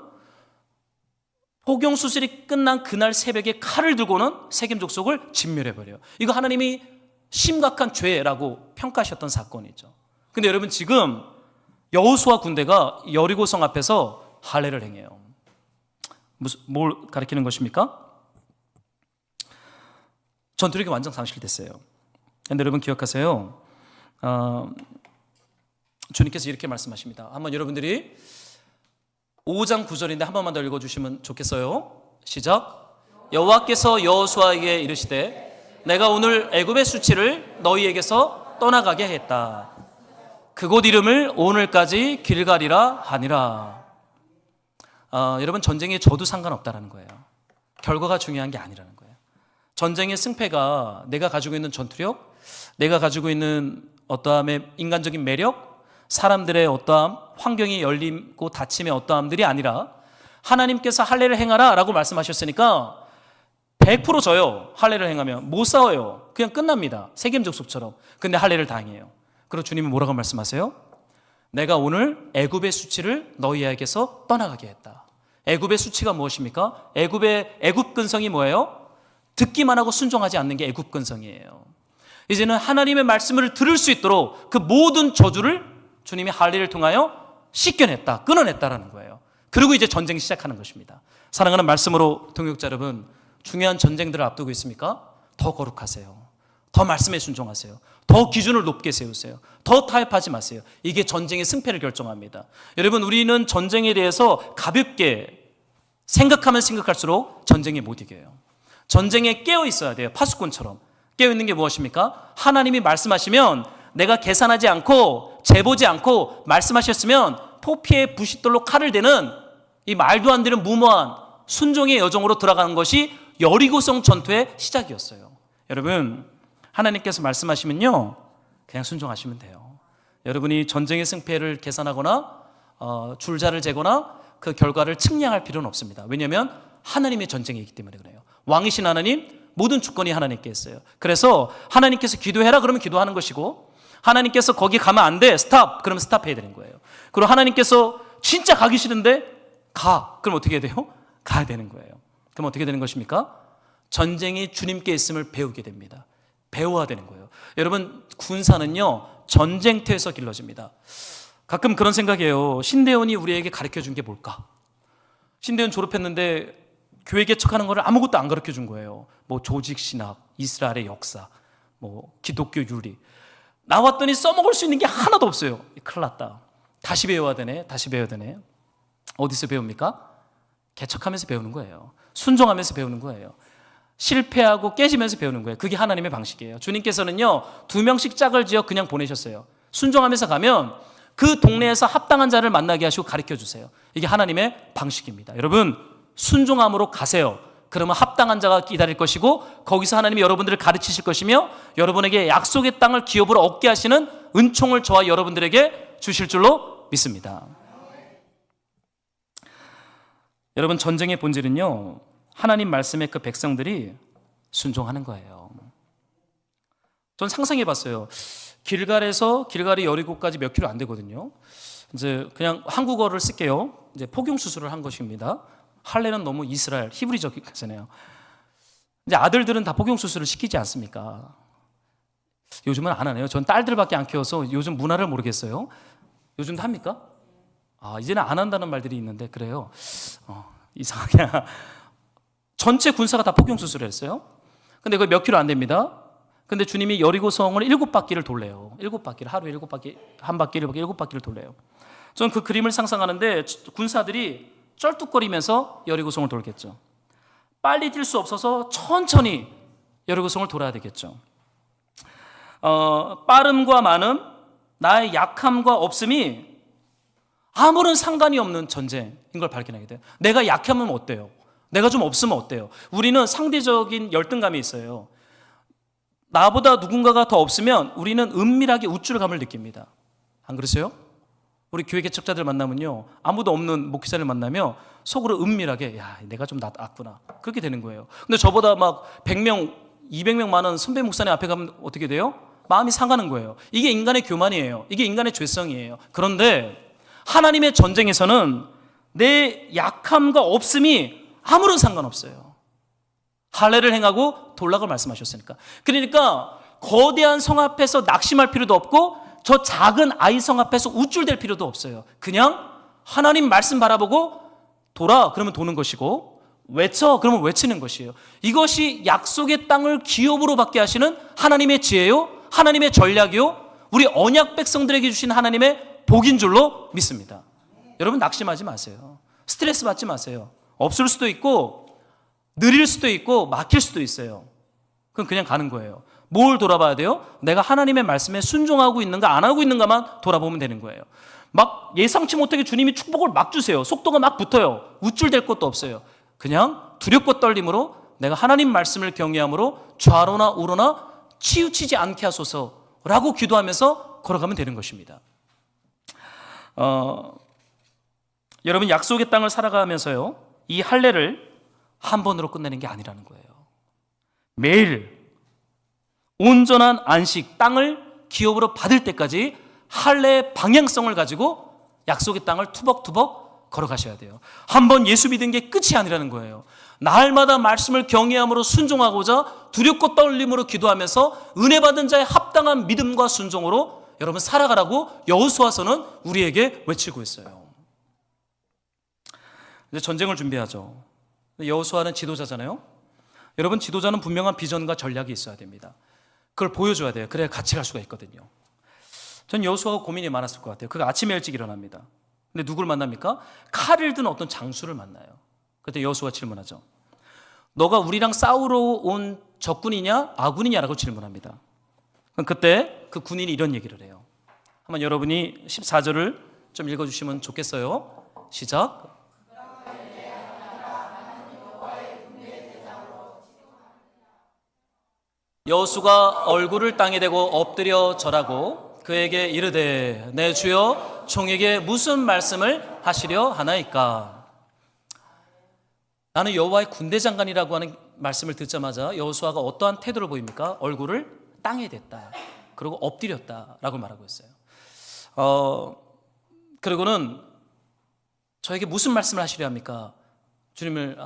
포경 수술이 끝난 그날 새벽에 칼을 들고는 세겜 족속을 진멸해버려요. 이거 하나님이 심각한 죄라고 평가하셨던 사건이죠. 근데 여러분 지금 여호수아 군대가 여리고성 앞에서 할례를 행해요. 뭘 가리키는 것입니까? 전투력이 완전 상실됐어요. 근데 여러분 기억하세요. 주님께서 이렇게 말씀하십니다. 한번 여러분들이 5장 9절인데 한 번만 더 읽어주시면 좋겠어요. 시작. 여호와께서 여호수아에게 이르시되 내가 오늘 애굽의 수치를 너희에게서 떠나가게 했다. 그곳 이름을 오늘까지 길갈이라 하니라. 여러분 전쟁에 져도 상관없다라는 거예요. 결과가 중요한 게 아니라는 거예요. 전쟁의 승패가 내가 가지고 있는 전투력, 내가 가지고 있는 어떠함의 인간적인 매력, 사람들의 어떠함, 환경이 열리고 닫힘의 어떠함들이 아니라 하나님께서 할례를 행하라 라고 말씀하셨으니까 100% 져요. 할례를 행하면 못 싸워요. 그냥 끝납니다. 세겜 족속처럼. 근데 할례를 다 행해요. 그리고 주님은 뭐라고 말씀하세요? 내가 오늘 애굽의 수치를 너희에게서 떠나가게 했다. 애굽의 수치가 무엇입니까? 애굽 근성이 뭐예요? 듣기만 하고 순종하지 않는 게 애굽 근성이에요. 이제는 하나님의 말씀을 들을 수 있도록 그 모든 저주를 주님이 할례를 통하여 씻겨냈다, 끊어냈다라는 거예요. 그리고 이제 전쟁이 시작하는 것입니다. 사랑하는 말씀으로 동역자 여러분, 중요한 전쟁들을 앞두고 있습니까? 더 거룩하세요. 더 말씀에 순종하세요. 더 기준을 높게 세우세요. 더 타협하지 마세요. 이게 전쟁의 승패를 결정합니다. 여러분 우리는 전쟁에 대해서 가볍게 생각하면 생각할수록 전쟁에 못 이겨요. 전쟁에 깨어 있어야 돼요. 파수꾼처럼. 깨어 있는 게 무엇입니까? 하나님이 말씀하시면 내가 계산하지 않고 재보지 않고 말씀하셨으면 포피에 부싯돌로 칼을 대는 이 말도 안 되는 무모한 순종의 여정으로 들어가는 것이 여리고성 전투의 시작이었어요. 여러분, 하나님께서 말씀하시면요, 그냥 순종하시면 돼요. 여러분이 전쟁의 승패를 계산하거나 줄자를 재거나 그 결과를 측량할 필요는 없습니다. 왜냐하면 하나님의 전쟁이기 때문에 그래요. 왕이신 하나님, 모든 주권이 하나님께 있어요. 그래서 하나님께서 기도해라 그러면 기도하는 것이고, 하나님께서 거기 가면 안 돼, 스탑 그러면 스탑해야 되는 거예요. 그리고 하나님께서 진짜 가기 싫은데 가, 그럼 어떻게 해야 돼요? 가야 되는 거예요. 그럼 어떻게 되는 것입니까? 전쟁이 주님께 있음을 배우게 됩니다. 배워야 되는 거예요. 여러분, 군사는요 전쟁터에서 길러집니다. 가끔 그런 생각이에요. 신대원이 우리에게 가르쳐 준 게 뭘까? 신대원 졸업했는데 교회 개척하는 거를 아무것도 안 가르쳐 준 거예요. 뭐 조직신학, 이스라엘의 역사, 뭐 기독교 윤리. 나왔더니 써먹을 수 있는 게 하나도 없어요. 큰일 났다. 다시 배워야 되네. 다시 배워야 되네. 어디서 배웁니까? 개척하면서 배우는 거예요. 순종하면서 배우는 거예요. 실패하고 깨지면서 배우는 거예요. 그게 하나님의 방식이에요. 주님께서는요 2명씩 짝을 지어 그냥 보내셨어요. 순종하면서 가면 그 동네에서 합당한 자를 만나게 하시고 가르쳐 주세요. 이게 하나님의 방식입니다. 여러분, 순종함으로 가세요. 그러면 합당한 자가 기다릴 것이고, 거기서 하나님이 여러분들을 가르치실 것이며, 여러분에게 약속의 땅을 기업으로 얻게 하시는 은총을 저와 여러분들에게 주실 줄로 믿습니다. 여러분, 전쟁의 본질은요 하나님 말씀에 그 백성들이 순종하는 거예요. 전 상상해 봤어요. 길갈이 여리고까지 몇 킬로 안 되거든요. 이제 그냥 한국어를 쓸게요. 이제 포경 수술을 한 것입니다. 할례는 너무 이스라엘 히브리적이잖아요. 이제 아들들은 다 포경 수술을 시키지 않습니까? 요즘은 안 하네요. 전 딸들밖에 안 키워서 요즘 문화를 모르겠어요. 요즘도 합니까? 이제는 안 한다는 말들이 있는데 그래요. 이상하게 전체 군사가 다 포경 수술을 했어요. 근데 그거 몇 킬로 안 됩니다. 근데 주님이 여리고성을 7바퀴를 돌래요. 7바퀴를, 하루에 7바퀴, 한 바퀴, 7바퀴를 돌래요. 저는 그 그림을 상상하는데 군사들이 쩔뚝거리면서 여리고성을 돌겠죠. 빨리 뛸 수 없어서 천천히 여리고성을 돌아야 되겠죠. 빠름과 많음, 나의 약함과 없음이 아무런 상관이 없는 전쟁인 걸 발견하게 돼요. 내가 약하면 어때요? 내가 좀 없으면 어때요? 우리는 상대적인 열등감이 있어요. 나보다 누군가가 더 없으면 우리는 은밀하게 우쭐감을 느낍니다. 안 그러세요? 우리 교회 개척자들 만나면요, 아무도 없는 목회자를 만나면 속으로 은밀하게 야, 내가 좀 낫구나, 그렇게 되는 거예요. 근데 저보다 막 100명, 200명 많은 선배 목사님 앞에 가면 어떻게 돼요? 마음이 상하는 거예요. 이게 인간의 교만이에요. 이게 인간의 죄성이에요. 그런데 하나님의 전쟁에서는 내 약함과 없음이 아무런 상관없어요. 할례를 행하고 돌락을 말씀하셨으니까. 그러니까 거대한 성 앞에서 낙심할 필요도 없고 저 작은 아이 성 앞에서 우쭐댈 필요도 없어요. 그냥 하나님 말씀 바라보고 돌아 그러면 도는 것이고, 외쳐 그러면 외치는 것이에요. 이것이 약속의 땅을 기업으로 받게 하시는 하나님의 지혜요, 하나님의 전략이요, 우리 언약 백성들에게 주신 하나님의 복인 줄로 믿습니다. 여러분, 낙심하지 마세요. 스트레스 받지 마세요. 없을 수도 있고 느릴 수도 있고 막힐 수도 있어요. 그럼 그냥 가는 거예요. 뭘 돌아봐야 돼요? 내가 하나님의 말씀에 순종하고 있는가 안 하고 있는가만 돌아보면 되는 거예요. 막 예상치 못하게 주님이 축복을 막 주세요. 속도가 막 붙어요. 우쭐댈 것도 없어요. 그냥 두렵고 떨림으로 내가 하나님 말씀을 경외함으로 좌로나 우로나 치우치지 않게 하소서라고 기도하면서 걸어가면 되는 것입니다. 여러분, 약속의 땅을 살아가면서요, 이 할례를 한 번으로 끝내는 게 아니라는 거예요. 매일 온전한 안식, 땅을 기업으로 받을 때까지 할례의 방향성을 가지고 약속의 땅을 투벅투벅 걸어가셔야 돼요. 한 번 예수 믿은 게 끝이 아니라는 거예요. 날마다 말씀을 경외함으로 순종하고자 두렵고 떨림으로 기도하면서 은혜 받은 자의 합당한 믿음과 순종으로 여러분 살아가라고 여호수아서는 우리에게 외치고 있어요. 이제 전쟁을 준비하죠. 여호수아는 지도자잖아요. 여러분, 지도자는 분명한 비전과 전략이 있어야 됩니다. 그걸 보여줘야 돼요. 그래야 같이 갈 수가 있거든요. 전 여호수아가 고민이 많았을 것 같아요. 그가 아침에 일찍 일어납니다. 근데 누굴 만납니까? 칼을 든 어떤 장수를 만나요. 그때 여호수아가 질문하죠. 너가 우리랑 싸우러 온 적군이냐 아군이냐라고 질문합니다. 그때 그 군인이 이런 얘기를 해요. 한번 여러분이 14절을 좀 읽어주시면 좋겠어요. 시작. 여호수가 얼굴을 땅에 대고 엎드려 절하고 그에게 이르되 내 주여 종에게 무슨 말씀을 하시려 하나이까. 나는 여호와의 군대 장관이라고 하는 말씀을 듣자마자 여호수아가 어떠한 태도를 보입니까? 얼굴을 땅에 댔다. 그리고 엎드렸다라고 말하고 있어요. 그리고는 저에게 무슨 말씀을 하시려 합니까? 주님의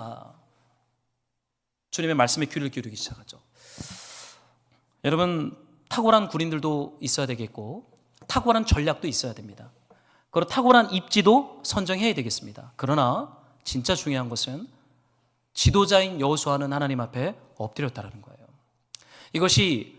말씀에 귀를 기울이기 시작하죠. 여러분, 탁월한 군인들도 있어야 되겠고 탁월한 전략도 있어야 됩니다. 그리고 탁월한 입지도 선정해야 되겠습니다. 그러나 진짜 중요한 것은 지도자인 여호수아는 하나님 앞에 엎드렸다는 거예요. 이것이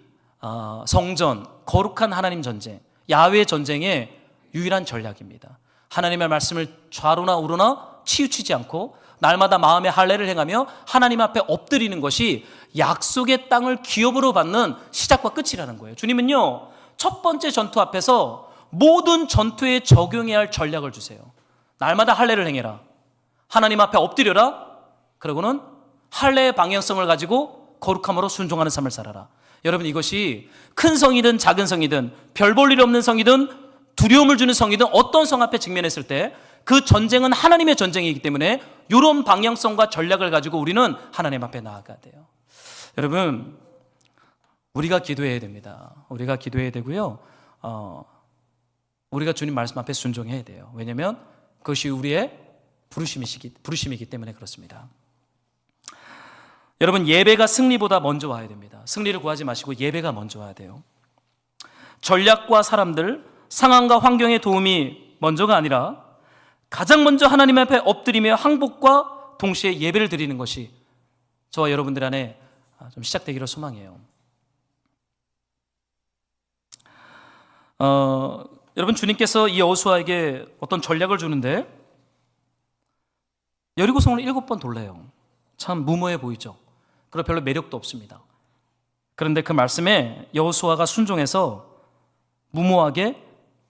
성전, 거룩한 하나님 전쟁, 야훼 전쟁의 유일한 전략입니다. 하나님의 말씀을 좌로나 우로나 치우치지 않고 날마다 마음의 할례를 행하며 하나님 앞에 엎드리는 것이 약속의 땅을 기업으로 받는 시작과 끝이라는 거예요. 주님은요, 첫 번째 전투 앞에서 모든 전투에 적용해야 할 전략을 주세요. 날마다 할례를 행해라. 하나님 앞에 엎드려라. 그리고는 할례의 방향성을 가지고 거룩함으로 순종하는 삶을 살아라. 여러분, 이것이 큰 성이든 작은 성이든 별 볼 일 없는 성이든 두려움을 주는 성이든 어떤 성 앞에 직면했을 때 그 전쟁은 하나님의 전쟁이기 때문에 이런 방향성과 전략을 가지고 우리는 하나님 앞에 나아가야 돼요. 여러분, 우리가 기도해야 됩니다. 우리가 기도해야 되고요. 우리가 주님 말씀 앞에 순종해야 돼요. 왜냐하면 그것이 우리의 부르심이기 때문에 그렇습니다. 여러분, 예배가 승리보다 먼저 와야 됩니다. 승리를 구하지 마시고 예배가 먼저 와야 돼요. 전략과 사람들, 상황과 환경의 도움이 먼저가 아니라 가장 먼저 하나님 앞에 엎드리며 항복과 동시에 예배를 드리는 것이 저와 여러분들 안에 좀 시작되기를 소망해요. 여러분, 주님께서 이 여호수아에게 어떤 전략을 주는데 여리고성을 7번 돌래요. 참 무모해 보이죠. 그리고 별로 매력도 없습니다. 그런데 그 말씀에 여호수아가 순종해서 무모하게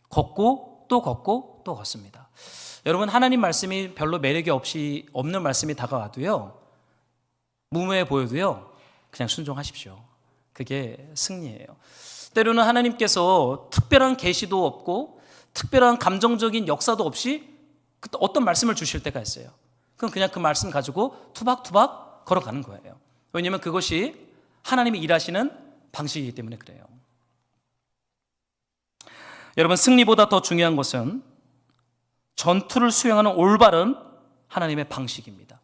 걷고 또 걷고 또 걷습니다. 여러분, 하나님 말씀이 별로 매력이 없는 말씀이 다가와도요, 무모해 보여도요, 그냥 순종하십시오. 그게 승리예요. 때로는 하나님께서 특별한 계시도 없고 특별한 감정적인 역사도 없이 어떤 말씀을 주실 때가 있어요. 그럼 그냥 그 말씀 가지고 투박투박 걸어가는 거예요. 왜냐하면 그것이 하나님이 일하시는 방식이기 때문에 그래요. 여러분, 승리보다 더 중요한 것은 전투를 수행하는 올바른 하나님의 방식입니다.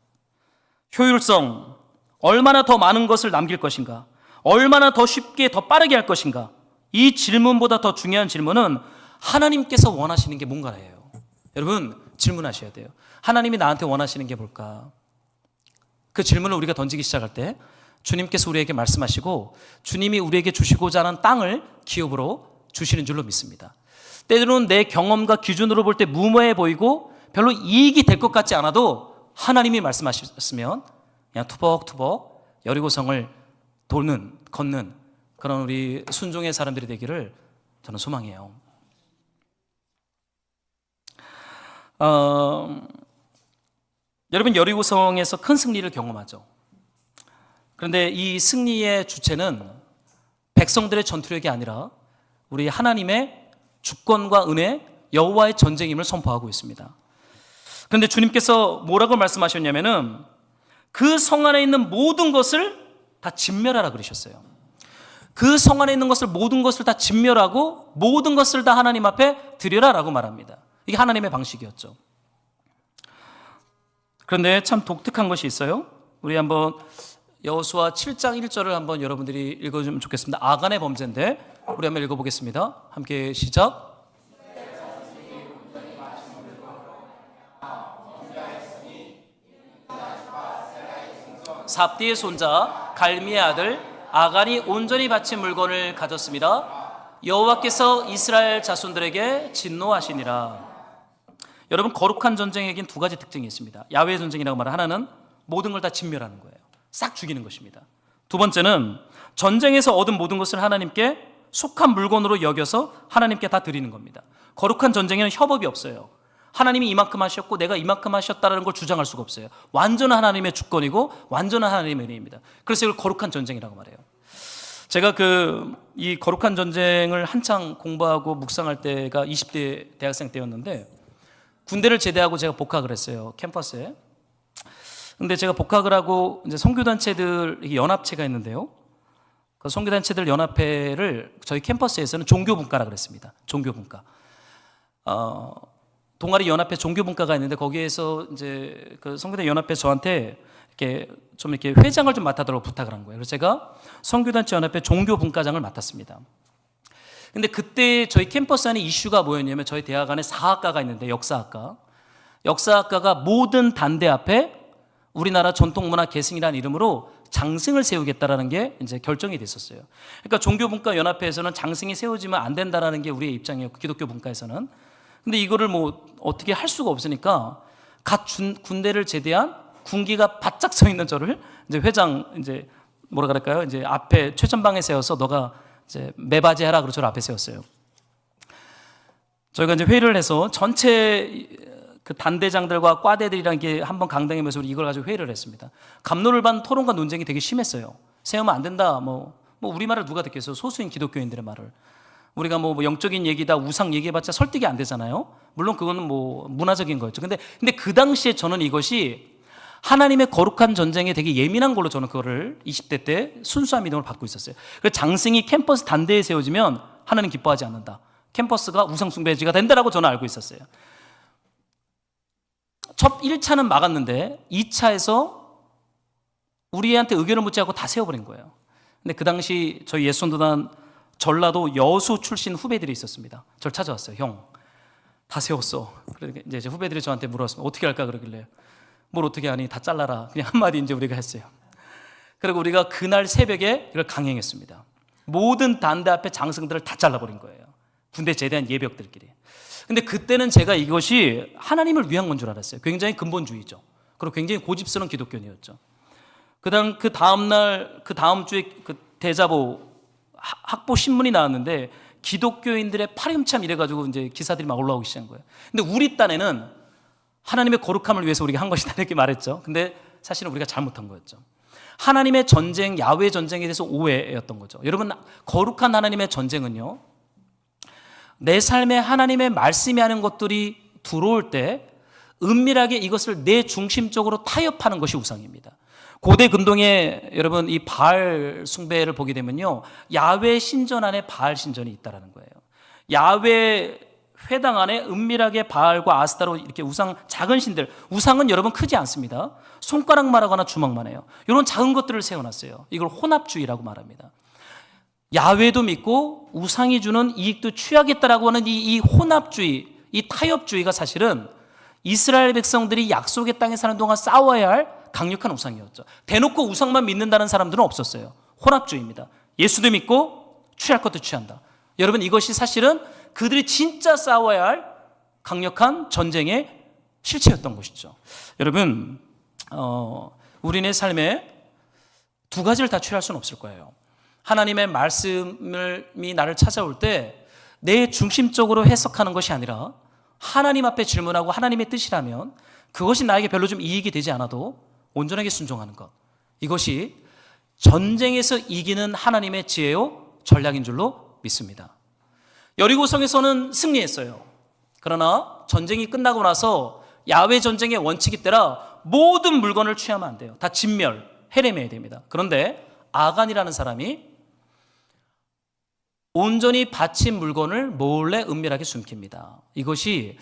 효율성, 얼마나 더 많은 것을 남길 것인가, 얼마나 더 쉽게 더 빠르게 할 것인가, 이 질문보다 더 중요한 질문은 하나님께서 원하시는 게 뭔가예요. 여러분, 질문하셔야 돼요. 하나님이 나한테 원하시는 게 뭘까? 그 질문을 우리가 던지기 시작할 때 주님께서 우리에게 말씀하시고 주님이 우리에게 주시고자 하는 땅을 기업으로 주시는 줄로 믿습니다. 때로는 내 경험과 기준으로 볼 때 무모해 보이고 별로 이익이 될 것 같지 않아도 하나님이 말씀하셨으면 그냥 투벅투벅 여리고성을 걷는 그런 우리 순종의 사람들이 되기를 저는 소망해요. 여러분, 여리고성에서 큰 승리를 경험하죠. 그런데 이 승리의 주체는 백성들의 전투력이 아니라 우리 하나님의 주권과 은혜, 여호와의 전쟁임을 선포하고 있습니다. 그런데 주님께서 뭐라고 말씀하셨냐면은 그 성 안에 있는 모든 것을 다 진멸하라 그러셨어요. 그 성 안에 있는 모든 것을 다 진멸하고 모든 것을 다 하나님 앞에 드려라라고 말합니다. 이게 하나님의 방식이었죠. 그런데 참 독특한 것이 있어요. 우리 한번 여호수아 7장 1절을 한번 여러분들이 읽어주면 좋겠습니다. 아간의 범죄인데 우리 한번 읽어보겠습니다. 함께 시작. 삽디의 손자 갈미의 아들 아간이 온전히 바친 물건을 가졌습니다. 여호와께서 이스라엘 자손들에게 진노하시니라. 여러분, 거룩한 전쟁에겐 두 가지 특징이 있습니다. 야훼 전쟁이라고 말하는 하나는 모든 걸 다 진멸하는 거예요. 싹 죽이는 것입니다. 두 번째는 전쟁에서 얻은 모든 것을 하나님께 속한 물건으로 여겨서 하나님께 다 드리는 겁니다. 거룩한 전쟁에는 협업이 없어요. 하나님이 이만큼 하셨고 내가 이만큼 하셨다는 걸 주장할 수가 없어요. 완전한 하나님의 주권이고 완전한 하나님의 은혜입니다. 그래서 이걸 거룩한 전쟁이라고 말해요. 제가 이 거룩한 전쟁을 한창 공부하고 묵상할 때가 20대 대학생 때였는데, 군대를 제대하고 제가 복학을 했어요, 캠퍼스에. 근데 제가 복학을 하고 이제 선교단체들 연합체가 있는데요, 그 선교단체들 연합회를 저희 캠퍼스에서는 종교분과라 그랬습니다. 종교분과. 동아리 연합회 종교분과가 있는데, 거기에서 이제 그 선교단 연합회 저한테 이렇게 회장을 좀 맡아달라고 부탁을 한 거예요. 그래서 제가 선교단체 연합회 종교분과장을 맡았습니다. 근데 그때 저희 캠퍼스 안에 이슈가 뭐였냐면, 저희 대학 안에 4학과가 있는데, 역사학과가 모든 단대 앞에 우리나라 전통문화 계승이라는 이름으로 장승을 세우겠다라는 게 이제 결정이 됐었어요. 그러니까 종교분과 연합회에서는 장승이 세워지면 안 된다라는 게 우리의 입장이었고, 기독교 분과에서는. 근데 이거를 뭐 어떻게 할 수가 없으니까 군대를 제대한 군기가 바짝 서 있는 저를 이제 회장, 이제 뭐라 그럴까요? 이제 앞에 최전방에 세워서 너가 이제 매바지 하라, 그러고 저를 앞에 세웠어요. 저희가 이제 회의를 해서 전체 그 단대장들과 과대들이랑 이렇게 한번 강당에면서 이걸 가지고 회의를 했습니다. 갑론을 반 토론과 논쟁이 되게 심했어요. 세우면 안 된다. 뭐 우리 말을 누가 듣겠어요? 소수인 기독교인들의 말을. 우리가 뭐 영적인 얘기다, 우상 얘기해봤자 설득이 안 되잖아요. 물론 그거는 뭐 문화적인 거였죠. 근데 그 당시에 저는 이것이 하나님의 거룩한 전쟁에 되게 예민한 걸로 저는 그거를 20대 때 순수한 믿음을 받고 있었어요. 그래서 장승이 캠퍼스 단대에 세워지면 하나님 기뻐하지 않는다. 캠퍼스가 우상 숭배지가 된다라고 저는 알고 있었어요. 첫 1차는 막았는데 2차에서 우리한테 의견을 묻지 않고 다 세워버린 거예요. 근데 그 당시 저희 예수전도단 전라도 여수 출신 후배들이 있었습니다. 저를 찾아왔어요. 형, 다 세웠어. 그러니까 이제 후배들이 저한테 물었습니다. 어떻게 할까 그러길래, 뭘 어떻게 하니, 다 잘라라. 그냥 한마디 이제 우리가 했어요. 그리고 우리가 그날 새벽에 이걸 강행했습니다. 모든 단대 앞에 장승들을 다 잘라버린 거예요. 군대 제대한 예벽들끼리. 근데 그때는 제가 이것이 하나님을 위한 건 줄 알았어요. 굉장히 근본주의죠. 그리고 굉장히 고집스러운 기독교인이었죠. 그 다음 주에 그 대자보 학보 신문이 나왔는데 기독교인들의 파렴치함 이래가지고 이제 기사들이 막 올라오기 시작한 거예요. 근데 우리 딴에는 하나님의 거룩함을 위해서 우리가 한 것이다 이렇게 말했죠. 근데 사실은 우리가 잘못한 거였죠. 하나님의 전쟁, 야훼 전쟁에 대해서 오해였던 거죠. 여러분, 거룩한 하나님의 전쟁은요, 내 삶에 하나님의 말씀이 하는 것들이 들어올 때 은밀하게 이것을 내 중심적으로 타협하는 것이 우상입니다. 고대 근동에 여러분 이 바알 숭배를 보게 되면요, 야훼 신전 안에 바알 신전이 있다라는 거예요. 야훼 회당 안에 은밀하게 바알과 아스타로 이렇게 우상, 작은 신들, 우상은 여러분 크지 않습니다. 손가락만 하거나 주먹만 해요. 이런 작은 것들을 세워놨어요. 이걸 혼합주의라고 말합니다. 야훼도 믿고 우상이 주는 이익도 취하겠다라고 하는 이 혼합주의, 이 타협주의가 사실은 이스라엘 백성들이 약속의 땅에 사는 동안 싸워야 할 강력한 우상이었죠. 대놓고 우상만 믿는다는 사람들은 없었어요. 혼합주의입니다. 예수도 믿고 취할 것도 취한다. 여러분, 이것이 사실은 그들이 진짜 싸워야 할 강력한 전쟁의 실체였던 것이죠. 여러분, 우리네 삶에 두 가지를 다 취할 수는 없을 거예요. 하나님의 말씀이 나를 찾아올 때 내 중심적으로 해석하는 것이 아니라 하나님 앞에 질문하고 하나님의 뜻이라면 그것이 나에게 별로 좀 이익이 되지 않아도 온전하게 순종하는 것, 이것이 전쟁에서 이기는 하나님의 지혜요 전략인 줄로 믿습니다. 여리고성에서는 승리했어요. 그러나 전쟁이 끝나고 나서 야훼 전쟁의 원칙이 따라 모든 물건을 취하면 안 돼요. 다 진멸, 해림해야 됩니다. 그런데 아간이라는 사람이 온전히 바친 물건을 몰래 은밀하게 숨깁니다. 이것이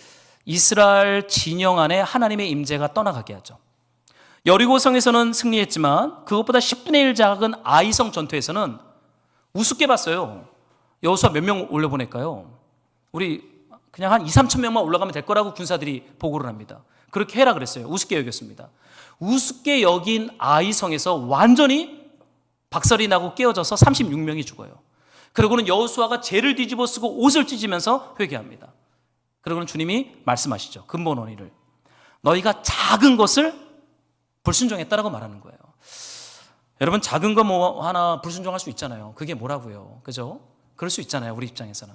이스라엘 진영 안에 하나님의 임재가 떠나가게 하죠. 여리고성에서는 승리했지만 그것보다 10분의 1 작은 아이성 전투에서는 우습게 봤어요. 여호수아 몇 명 올려보낼까요? 우리 그냥 한 2, 3천 명만 올라가면 될 거라고 군사들이 보고를 합니다. 그렇게 해라 그랬어요. 우습게 여겼습니다. 우습게 여긴 아이성에서 완전히 박살이 나고 깨어져서 36명이 죽어요. 그러고는 여호수아가 죄를 뒤집어 쓰고 옷을 찢으면서 회개합니다. 그러고는 주님이 말씀하시죠. 근본 원인을. 너희가 작은 것을 불순종했다라고 말하는 거예요. 여러분 작은 거 뭐 하나 불순종할 수 있잖아요. 그게 뭐라고요? 그죠? 그럴 수 있잖아요. 우리 입장에서는.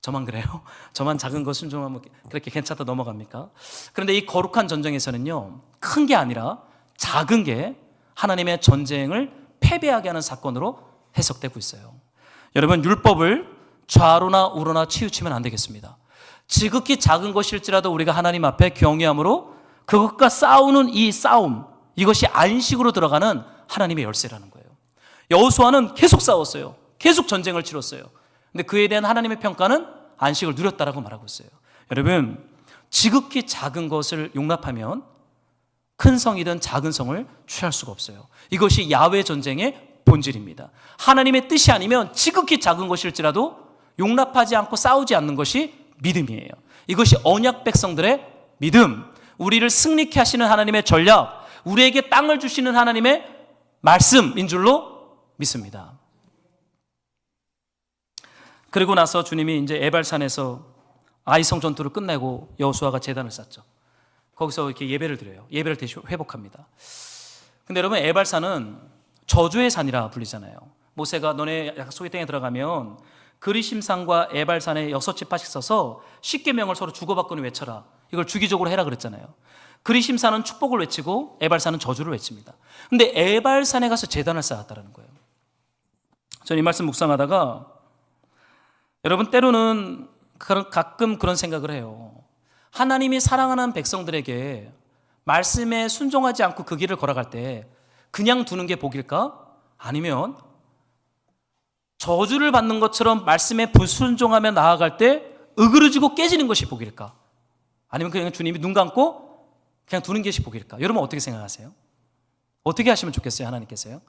저만 그래요? 저만 작은 거 순종하면 그렇게 괜찮다 넘어갑니까? 그런데 이 거룩한 전쟁에서는요, 큰 게 아니라 작은 게 하나님의 전쟁을 패배하게 하는 사건으로 해석되고 있어요. 여러분, 율법을 좌로나 우로나 치우치면 안 되겠습니다. 지극히 작은 것일지라도 우리가 하나님 앞에 경외함으로 그것과 싸우는 이 싸움, 이것이 안식으로 들어가는 하나님의 열쇠라는 거예요. 여호수아는 계속 싸웠어요. 계속 전쟁을 치렀어요. 근데 그에 대한 하나님의 평가는 안식을 누렸다라고 말하고 있어요. 여러분, 지극히 작은 것을 용납하면 큰 성이든 작은 성을 취할 수가 없어요. 이것이 야훼 전쟁의 본질입니다. 하나님의 뜻이 아니면 지극히 작은 것일지라도 용납하지 않고 싸우지 않는 것이 믿음이에요. 이것이 언약 백성들의 믿음, 우리를 승리케 하시는 하나님의 전략, 우리에게 땅을 주시는 하나님의 말씀인 줄로 믿습니다. 그리고 나서 주님이 이제 에발산에서 아이성 전투를 끝내고 여호수아가 제단을 쌓죠. 거기서 이렇게 예배를 드려요. 예배를 다시 회복합니다. 근데 여러분, 에발산은 저주의 산이라 불리잖아요. 모세가 너네 약속의 땅에 들어가면 그리심산과 에발산에 6지파씩 서서 10계명을 서로 주고받고는 외쳐라. 이걸 주기적으로 해라 그랬잖아요. 그리심산은 축복을 외치고 에발산은 저주를 외칩니다. 근데 에발산에 가서 제단을 쌓았다는 거예요. 저는 이 말씀 묵상하다가 여러분, 때로는 가끔 그런 생각을 해요. 하나님이 사랑하는 백성들에게 말씀에 순종하지 않고 그 길을 걸어갈 때 그냥 두는 게 복일까? 아니면 저주를 받는 것처럼 말씀에 불순종하며 나아갈 때 으그러지고 깨지는 것이 복일까? 아니면 그냥 주님이 눈 감고 그냥 두는 것이 복일까? 여러분 어떻게 생각하세요? 어떻게 하시면 좋겠어요? 하나님께서요?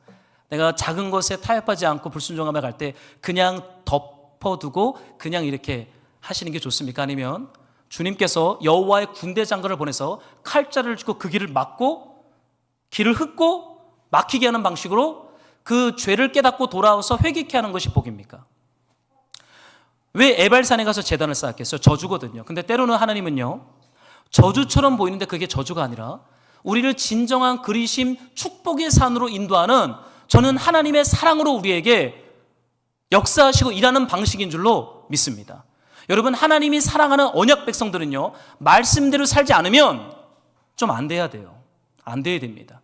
내가 작은 것에 타협하지 않고 불순종하며 갈 때 그냥 덮어두고 그냥 이렇게 하시는 게 좋습니까? 아니면 주님께서 여호와의 군대 장관을 보내서 칼자를 쥐고 그 길을 막고 길을 흩고 막히게 하는 방식으로 그 죄를 깨닫고 돌아와서 회개케 하는 것이 복입니까? 왜 에발산에 가서 제단을 쌓았겠어요? 저주거든요. 근데 때로는 하나님은요, 저주처럼 보이는데 그게 저주가 아니라 우리를 진정한 그리심 축복의 산으로 인도하는, 저는 하나님의 사랑으로 우리에게 역사하시고 일하는 방식인 줄로 믿습니다. 여러분, 하나님이 사랑하는 언약 백성들은요, 말씀대로 살지 않으면 좀 안 돼야 돼요. 안 돼야 됩니다.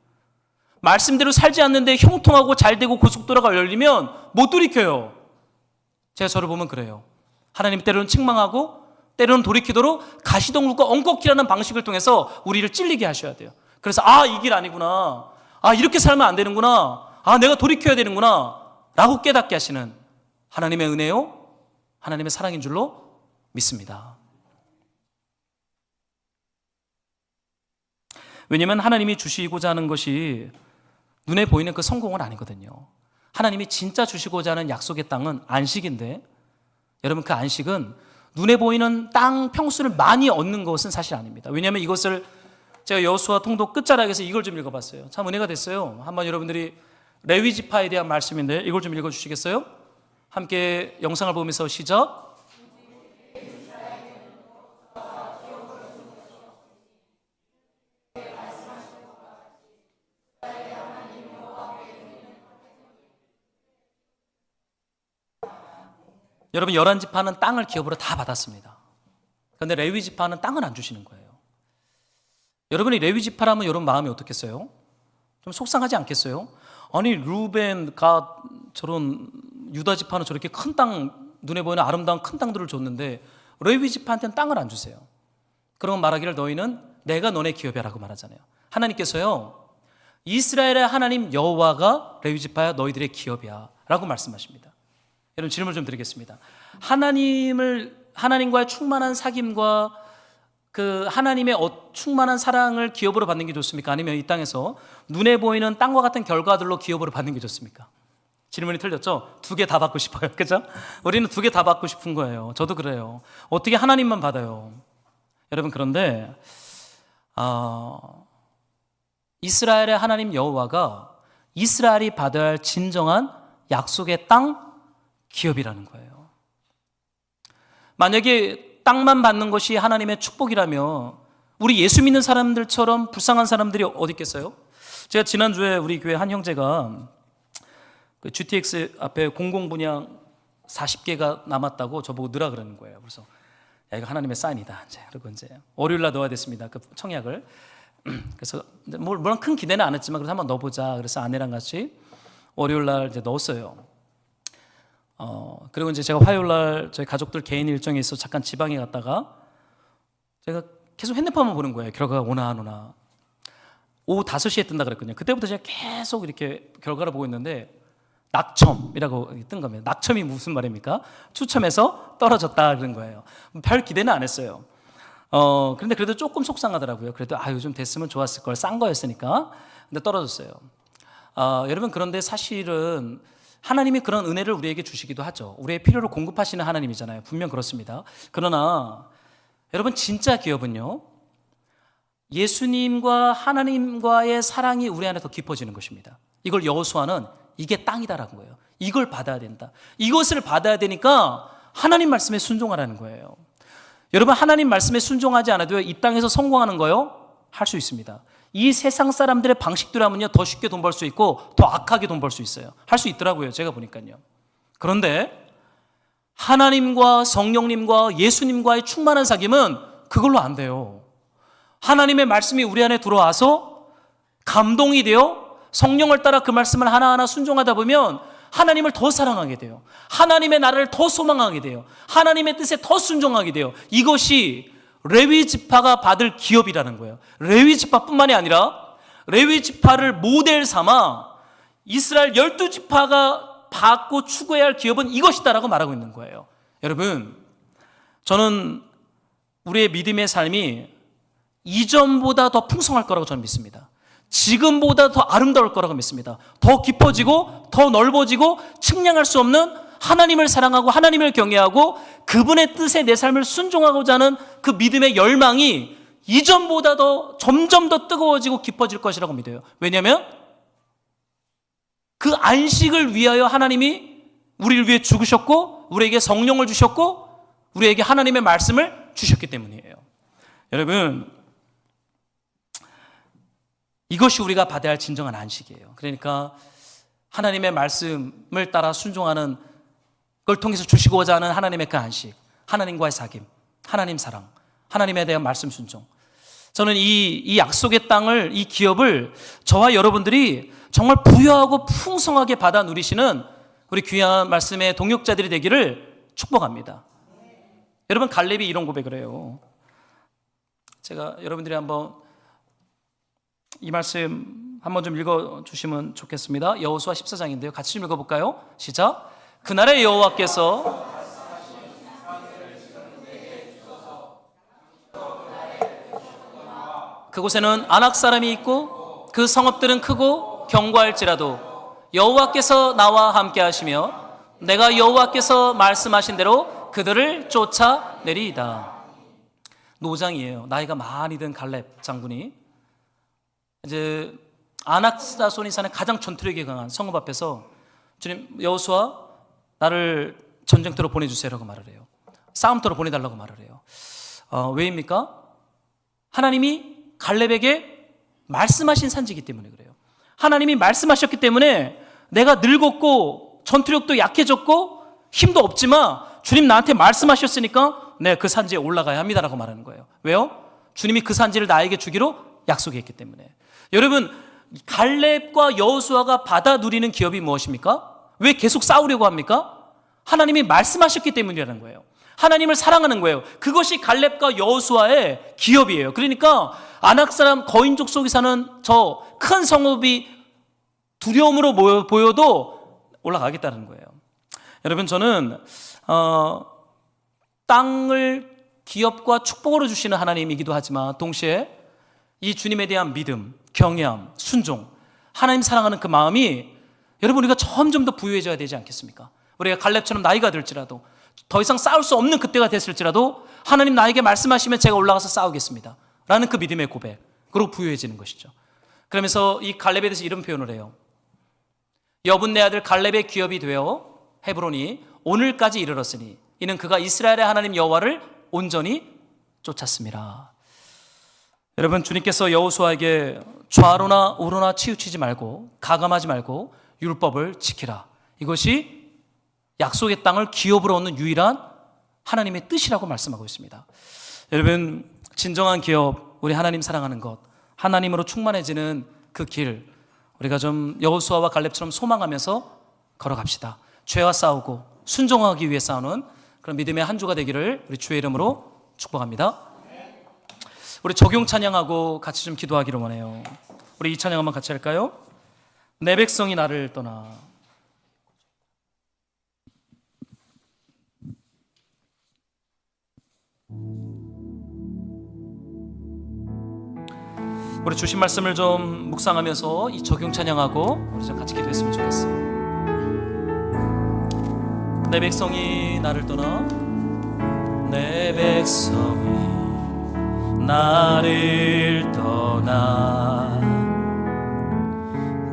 말씀대로 살지 않는데 형통하고 잘되고 고속도로가 열리면 못 돌이켜요. 제가 저를 보면 그래요. 하나님 때로는 책망하고 때로는 돌이키도록 가시덤불과 엉겅퀴라는 방식을 통해서 우리를 찔리게 하셔야 돼요. 그래서 이 길 아니구나, 이렇게 살면 안 되는구나, 내가 돌이켜야 되는구나 라고 깨닫게 하시는 하나님의 은혜요, 하나님의 사랑인 줄로 믿습니다. 왜냐하면 하나님이 주시고자 하는 것이 눈에 보이는 그 성공은 아니거든요. 하나님이 진짜 주시고자 하는 약속의 땅은 안식인데, 여러분, 그 안식은 눈에 보이는 땅 평수를 많이 얻는 것은 사실 아닙니다. 왜냐하면 이것을 제가 여호수아 통독 끝자락에서 이걸 좀 읽어봤어요. 참 은혜가 됐어요. 한번 여러분들이 레위 지파에 대한 말씀인데 이걸 좀 읽어주시겠어요? 함께 영상을 보면서 시작. 여러분, 11지파는 땅을 기업으로 다 받았습니다. 그런데 레위 지파는 땅을 안 주시는 거예요. 여러분이 레위 지파라면 여러분 마음이 어떻겠어요? 좀 속상하지 않겠어요? 아니, 루벤, 갓, 저런 유다 지파는 저렇게 큰 땅, 눈에 보이는 아름다운 큰 땅들을 줬는데 레위 지파한테는 땅을 안 주세요. 그러면 말하기를 너희는 내가 너네 기업이라고 말하잖아요. 하나님께서요, 이스라엘의 하나님 여호와가 레위 지파야 너희들의 기업이야 라고 말씀하십니다. 여러분, 질문 좀 드리겠습니다. 하나님과의 충만한 사귐과 그 하나님의 충만한 사랑을 기업으로 받는 게 좋습니까? 아니면 이 땅에서 눈에 보이는 땅과 같은 결과들로 기업으로 받는 게 좋습니까? 질문이 틀렸죠? 두 개 다 받고 싶어요. 그죠? 우리는 두 개 다 받고 싶은 거예요. 저도 그래요. 어떻게 하나님만 받아요? 여러분, 그런데 이스라엘의 하나님 여호와가 이스라엘이 받아야 할 진정한 약속의 땅 기업이라는 거예요. 만약에 땅만 받는 것이 하나님의 축복이라면 우리 예수 믿는 사람들처럼 불쌍한 사람들이 어디 있겠어요? 제가 지난주에 우리 교회 한 형제가 그 GTX 앞에 공공분양 40개가 남았다고 저보고 넣으라 그러는 거예요. 그래서 야, 이거 하나님의 사인이다. 이제 그리고 이제 월요일 날 넣어야 됐습니다. 그 청약을. 그래서 물론 큰 기대는 안 했지만 그래서 한번 넣어보자. 그래서 아내랑 같이 월요일 날 이제 넣었어요. 그리고 이제 제가 화요일 날 저희 가족들 개인 일정이 있어 잠깐 지방에 갔다가 제가 계속 핸드폰만 보는 거예요. 결과가 오나 안 오나. 오후 5시에 뜬다 그랬거든요. 그때부터 제가 계속 이렇게 결과를 보고 있는데 낙첨이라고 뜬 겁니다. 낙첨이 무슨 말입니까? 추첨해서 떨어졌다 그런 거예요. 별 기대는 안 했어요. 그런데 그래도 조금 속상하더라고요. 그래도 요즘 됐으면 좋았을 걸, 싼 거였으니까. 근데 떨어졌어요. 여러분, 그런데 사실은 하나님이 그런 은혜를 우리에게 주시기도 하죠. 우리의 필요를 공급하시는 하나님이잖아요. 분명 그렇습니다. 그러나 여러분, 진짜 기업은요, 예수님과 하나님과의 사랑이 우리 안에 더 깊어지는 것입니다. 이걸 여호수아는 이게 땅이다라는 거예요. 이걸 받아야 된다. 이것을 받아야 되니까 하나님 말씀에 순종하라는 거예요. 여러분, 하나님 말씀에 순종하지 않아도 이 땅에서 성공하는 거요? 할 수 있습니다. 이 세상 사람들의 방식대로 하면요, 더 쉽게 돈 벌 수 있고 더 악하게 돈 벌 수 있어요. 할 수 있더라고요. 제가 보니까요. 그런데 하나님과 성령님과 예수님과의 충만한 사귐은 그걸로 안 돼요. 하나님의 말씀이 우리 안에 들어와서 감동이 되어 성령을 따라 그 말씀을 하나하나 순종하다 보면 하나님을 더 사랑하게 돼요. 하나님의 나라를 더 소망하게 돼요. 하나님의 뜻에 더 순종하게 돼요. 이것이 레위 지파가 받을 기업이라는 거예요. 레위 지파뿐만이 아니라 레위 지파를 모델 삼아 이스라엘 12지파가 받고 추구해야 할 기업은 이것이다라고 말하고 있는 거예요. 여러분, 저는 우리의 믿음의 삶이 이전보다 더 풍성할 거라고 저는 믿습니다. 지금보다 더 아름다울 거라고 믿습니다. 더 깊어지고 더 넓어지고 측량할 수 없는 하나님을 사랑하고 하나님을 경외하고 그분의 뜻에 내 삶을 순종하고자 하는 그 믿음의 열망이 이전보다 더 점점 더 뜨거워지고 깊어질 것이라고 믿어요. 왜냐하면 그 안식을 위하여 하나님이 우리를 위해 죽으셨고 우리에게 성령을 주셨고 우리에게 하나님의 말씀을 주셨기 때문이에요. 여러분, 이것이 우리가 받아야 할 진정한 안식이에요. 그러니까 하나님의 말씀을 따라 순종하는 걸 통해서 주시고자 하는 하나님의 그 안식, 하나님과의 사귐, 하나님 사랑, 하나님에 대한 말씀 순종. 저는 이 약속의 땅을, 이 기업을 저와 여러분들이 정말 부유하고 풍성하게 받아 누리시는 우리 귀한 말씀의 동역자들이 되기를 축복합니다. 여러분, 갈렙이 이런 고백을 해요. 제가 여러분들이 한번 이 말씀 한번 좀 읽어주시면 좋겠습니다. 여호수아 14장인데요. 같이 좀 읽어볼까요? 시작. 그날의 여호와께서 그곳에는 아낙 사람이 있고 그 성읍들은 크고 견고할지라도 여호와께서 나와 함께 하시며 내가 여호와께서 말씀하신 대로 그들을 쫓아내리이다. 노장이에요. 나이가 많이 든 갈렙 장군이 이제 아낙 자손이 사는 가장 전투력이 강한 성읍 앞에서 주님, 여호수아 나를 전쟁터로 보내주세요라고 말을 해요. 싸움터로 보내달라고 말을 해요. 왜입니까? 하나님이 갈렙에게 말씀하신 산지이기 때문에 그래요. 하나님이 말씀하셨기 때문에 내가 늙었고 전투력도 약해졌고 힘도 없지만 주님 나한테 말씀하셨으니까 내가 그 산지에 올라가야 합니다라고 말하는 거예요. 왜요? 주님이 그 산지를 나에게 주기로 약속했기 때문에. 여러분, 갈렙과 여호수아가 받아 누리는 기업이 무엇입니까? 왜 계속 싸우려고 합니까? 하나님이 말씀하셨기 때문이라는 거예요. 하나님을 사랑하는 거예요. 그것이 갈렙과 여호수아의 기업이에요. 그러니까 아낙 사람 거인족 속에 사는 저 큰 성읍이 두려움으로 보여도 올라가겠다는 거예요. 여러분, 저는 땅을 기업과 축복으로 주시는 하나님이기도 하지만 동시에 이 주님에 대한 믿음, 경외함, 순종, 하나님 사랑하는 그 마음이 여러분 우리가 점점 더 부유해져야 되지 않겠습니까? 우리가 갈렙처럼 나이가 들지라도 더 이상 싸울 수 없는 그때가 됐을지라도 하나님 나에게 말씀하시면 제가 올라가서 싸우겠습니다 라는 그 믿음의 고백, 그리고 부유해지는 것이죠. 그러면서 이 갈렙에 대해서 이런 표현을 해요. 여분네 아들 갈렙의 기업이 되어 헤브론이 오늘까지 이르렀으니 이는 그가 이스라엘의 하나님 여호와를 온전히 쫓았습니다. 여러분, 주님께서 여호수아에게 좌로나 우로나 치우치지 말고 가감하지 말고 율법을 지키라. 이것이 약속의 땅을 기업으로 얻는 유일한 하나님의 뜻이라고 말씀하고 있습니다. 여러분, 진정한 기업, 우리 하나님 사랑하는 것, 하나님으로 충만해지는 그 길, 우리가 좀 여호수아와 갈렙처럼 소망하면서 걸어갑시다. 죄와 싸우고 순종하기 위해 싸우는 그런 믿음의 한 주가 되기를 우리 주의 이름으로 축복합니다. 우리 적용 찬양하고 같이 좀 기도하기를 원해요. 우리 이 찬양 한번 같이 할까요? 내 백성이 나를 떠나. 우리 주신 말씀을 좀 묵상하면서 이 적용 찬양하고 우리 좀 같이 기도했으면 좋겠어요. 내 백성이 나를 떠나, 내 백성이 나를 떠나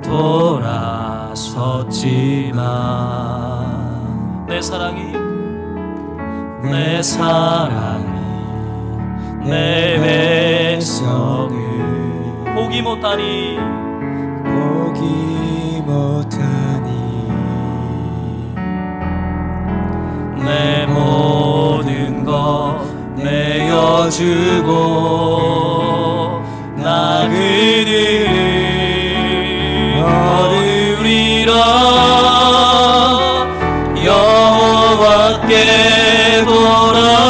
돌아섰지만 내 사랑이 내 백성을 보기 못하니 내 모든 것 내어주고 나 그들을 얻으리라. 여호와께 돌아가자.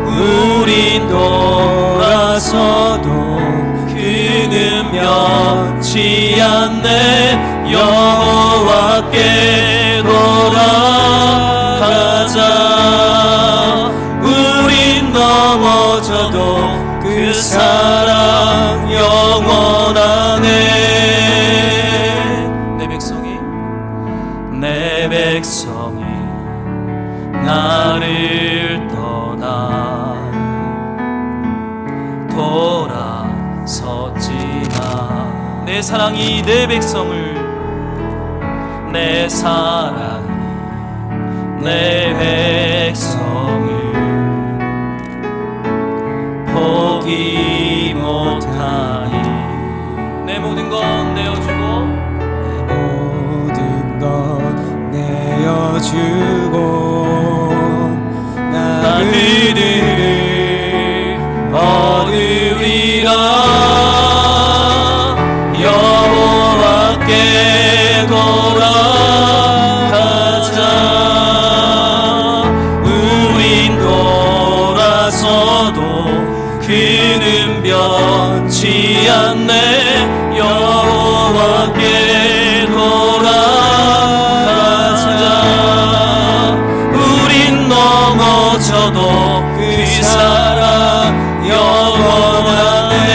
우린 돌아서도 그는 면치 않네. 여호와께 돌아가자. 우린 넘어져도 그 사랑 영원하네. 내 백성이 나를 떠나 돌아섰지만 내 사랑이 내 백성을 내 사랑이 내 백성을 포기 못하니 내 모든 것 내어주고 나 그들을 얻으리라. 여호와께 돌아가자. 우린 돌아서도 그는 변치 않네. 여호와께 돌아가자. 우린 넘어져도 그 사랑 영원하네.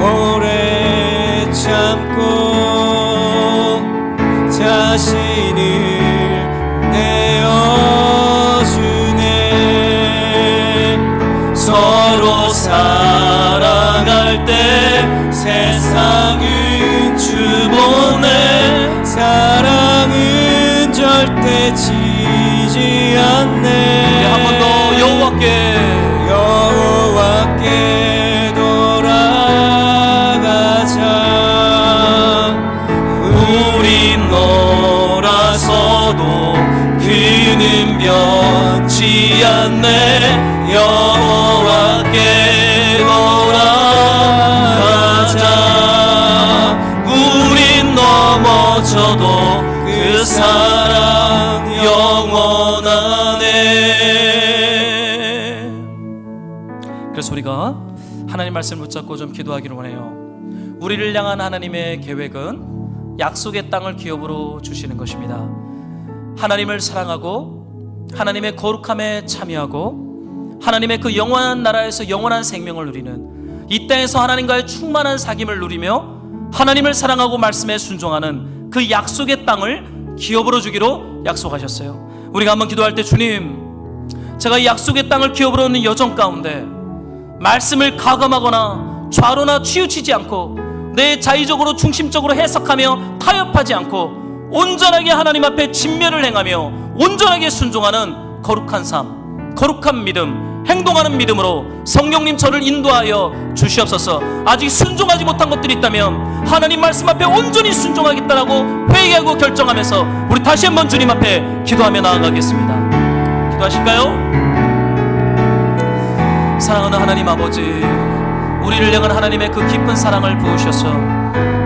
오래 참고 자신을 내어주네. 서로 사랑할 때 세상은 주보네. 사랑은 절대 지지 않네. 한 번 더 여호와께 돌아가자. 우린 놀아서도 그는 변치 않네. 여호와께 돌아가자. 우린 넘어져도 그 사랑 영원하네. 그래서 우리가 하나님 말씀을 붙잡고 좀 기도하기를 원해요. 우리를 향한 하나님의 계획은 약속의 땅을 기업으로 주시는 것입니다. 하나님을 사랑하고 하나님의 거룩함에 참여하고 하나님의 그 영원한 나라에서 영원한 생명을 누리는, 이 땅에서 하나님과의 충만한 사귐을 누리며 하나님을 사랑하고 말씀에 순종하는 그 약속의 땅을 기업으로 주기로 약속하셨어요. 우리가 한번 기도할 때, 주님, 제가 이 약속의 땅을 기업으로 얻는 여정 가운데 말씀을 가감하거나 좌로나 치우치지 않고 내 자의적으로 중심적으로 해석하며 타협하지 않고 온전하게 하나님 앞에 진멸을 행하며 온전하게 순종하는 거룩한 삶, 거룩한 믿음, 행동하는 믿음으로 성령님 저를 인도하여 주시옵소서. 아직 순종하지 못한 것들이 있다면 하나님 말씀 앞에 온전히 순종하겠다라고 회개하고 결정하면서 우리 다시 한번 주님 앞에 기도하며 나아가겠습니다. 기도하실까요? 사랑하는 하나님 아버지, 우리를 향한 하나님의 그 깊은 사랑을 부으셔서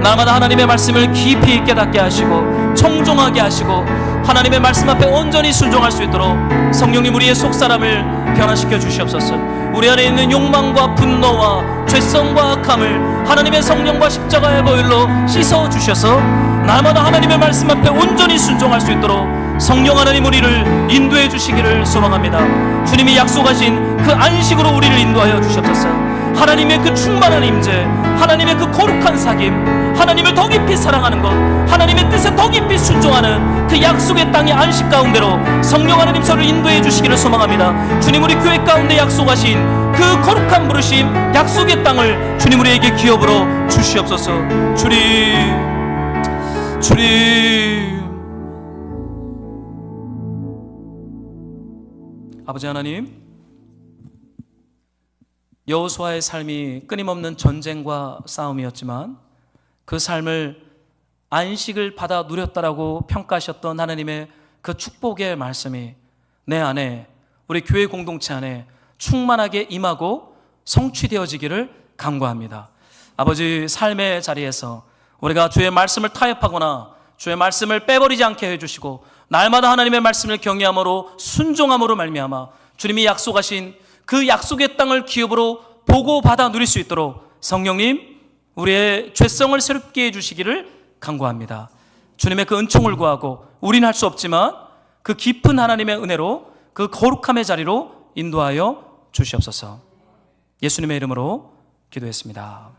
날마다 하나님의 말씀을 깊이 깨닫게 하시고 청종하게 하시고 하나님의 말씀 앞에 온전히 순종할 수 있도록 성령님 우리의 속사람을 변화시켜 주시옵소서. 우리 안에 있는 욕망과 분노와 죄성과 악함을 하나님의 성령과 십자가의 보혈로 씻어 주셔서 날마다 하나님의 말씀 앞에 온전히 순종할 수 있도록 성령 하나님 우리를 인도해 주시기를 소망합니다. 주님이 약속하신 그 안식으로 우리를 인도하여 주시옵소서. 하나님의 그 충만한 임재, 하나님의 그 거룩한 사귐, 하나님을 더 깊이 사랑하는 것, 하나님의 뜻에 더 깊이 순종하는 그 약속의 땅의 안식 가운데로 성령 하나님 저를 인도해 주시기를 소망합니다. 주님 우리 교회 가운데 약속하신 그 거룩한 부르심, 약속의 땅을 주님 우리에게 기업으로 주시옵소서. 주님 아버지 하나님, 여호수아의 삶이 끊임없는 전쟁과 싸움이었지만 그 삶을 안식을 받아 누렸다라고 평가하셨던 하나님의 그 축복의 말씀이 내 안에, 우리 교회 공동체 안에 충만하게 임하고 성취되어지기를 간구합니다. 아버지, 삶의 자리에서 우리가 주의 말씀을 타협하거나 주의 말씀을 빼버리지 않게 해주시고 날마다 하나님의 말씀을 경외함으로 순종함으로 말미암아 주님이 약속하신 그 약속의 땅을 기업으로 보고 받아 누릴 수 있도록 성령님 우리의 죄성을 새롭게 해주시기를 간구합니다. 주님의 그 은총을 구하고 우리는 할 수 없지만 그 깊은 하나님의 은혜로 그 거룩함의 자리로 인도하여 주시옵소서. 예수님의 이름으로 기도했습니다.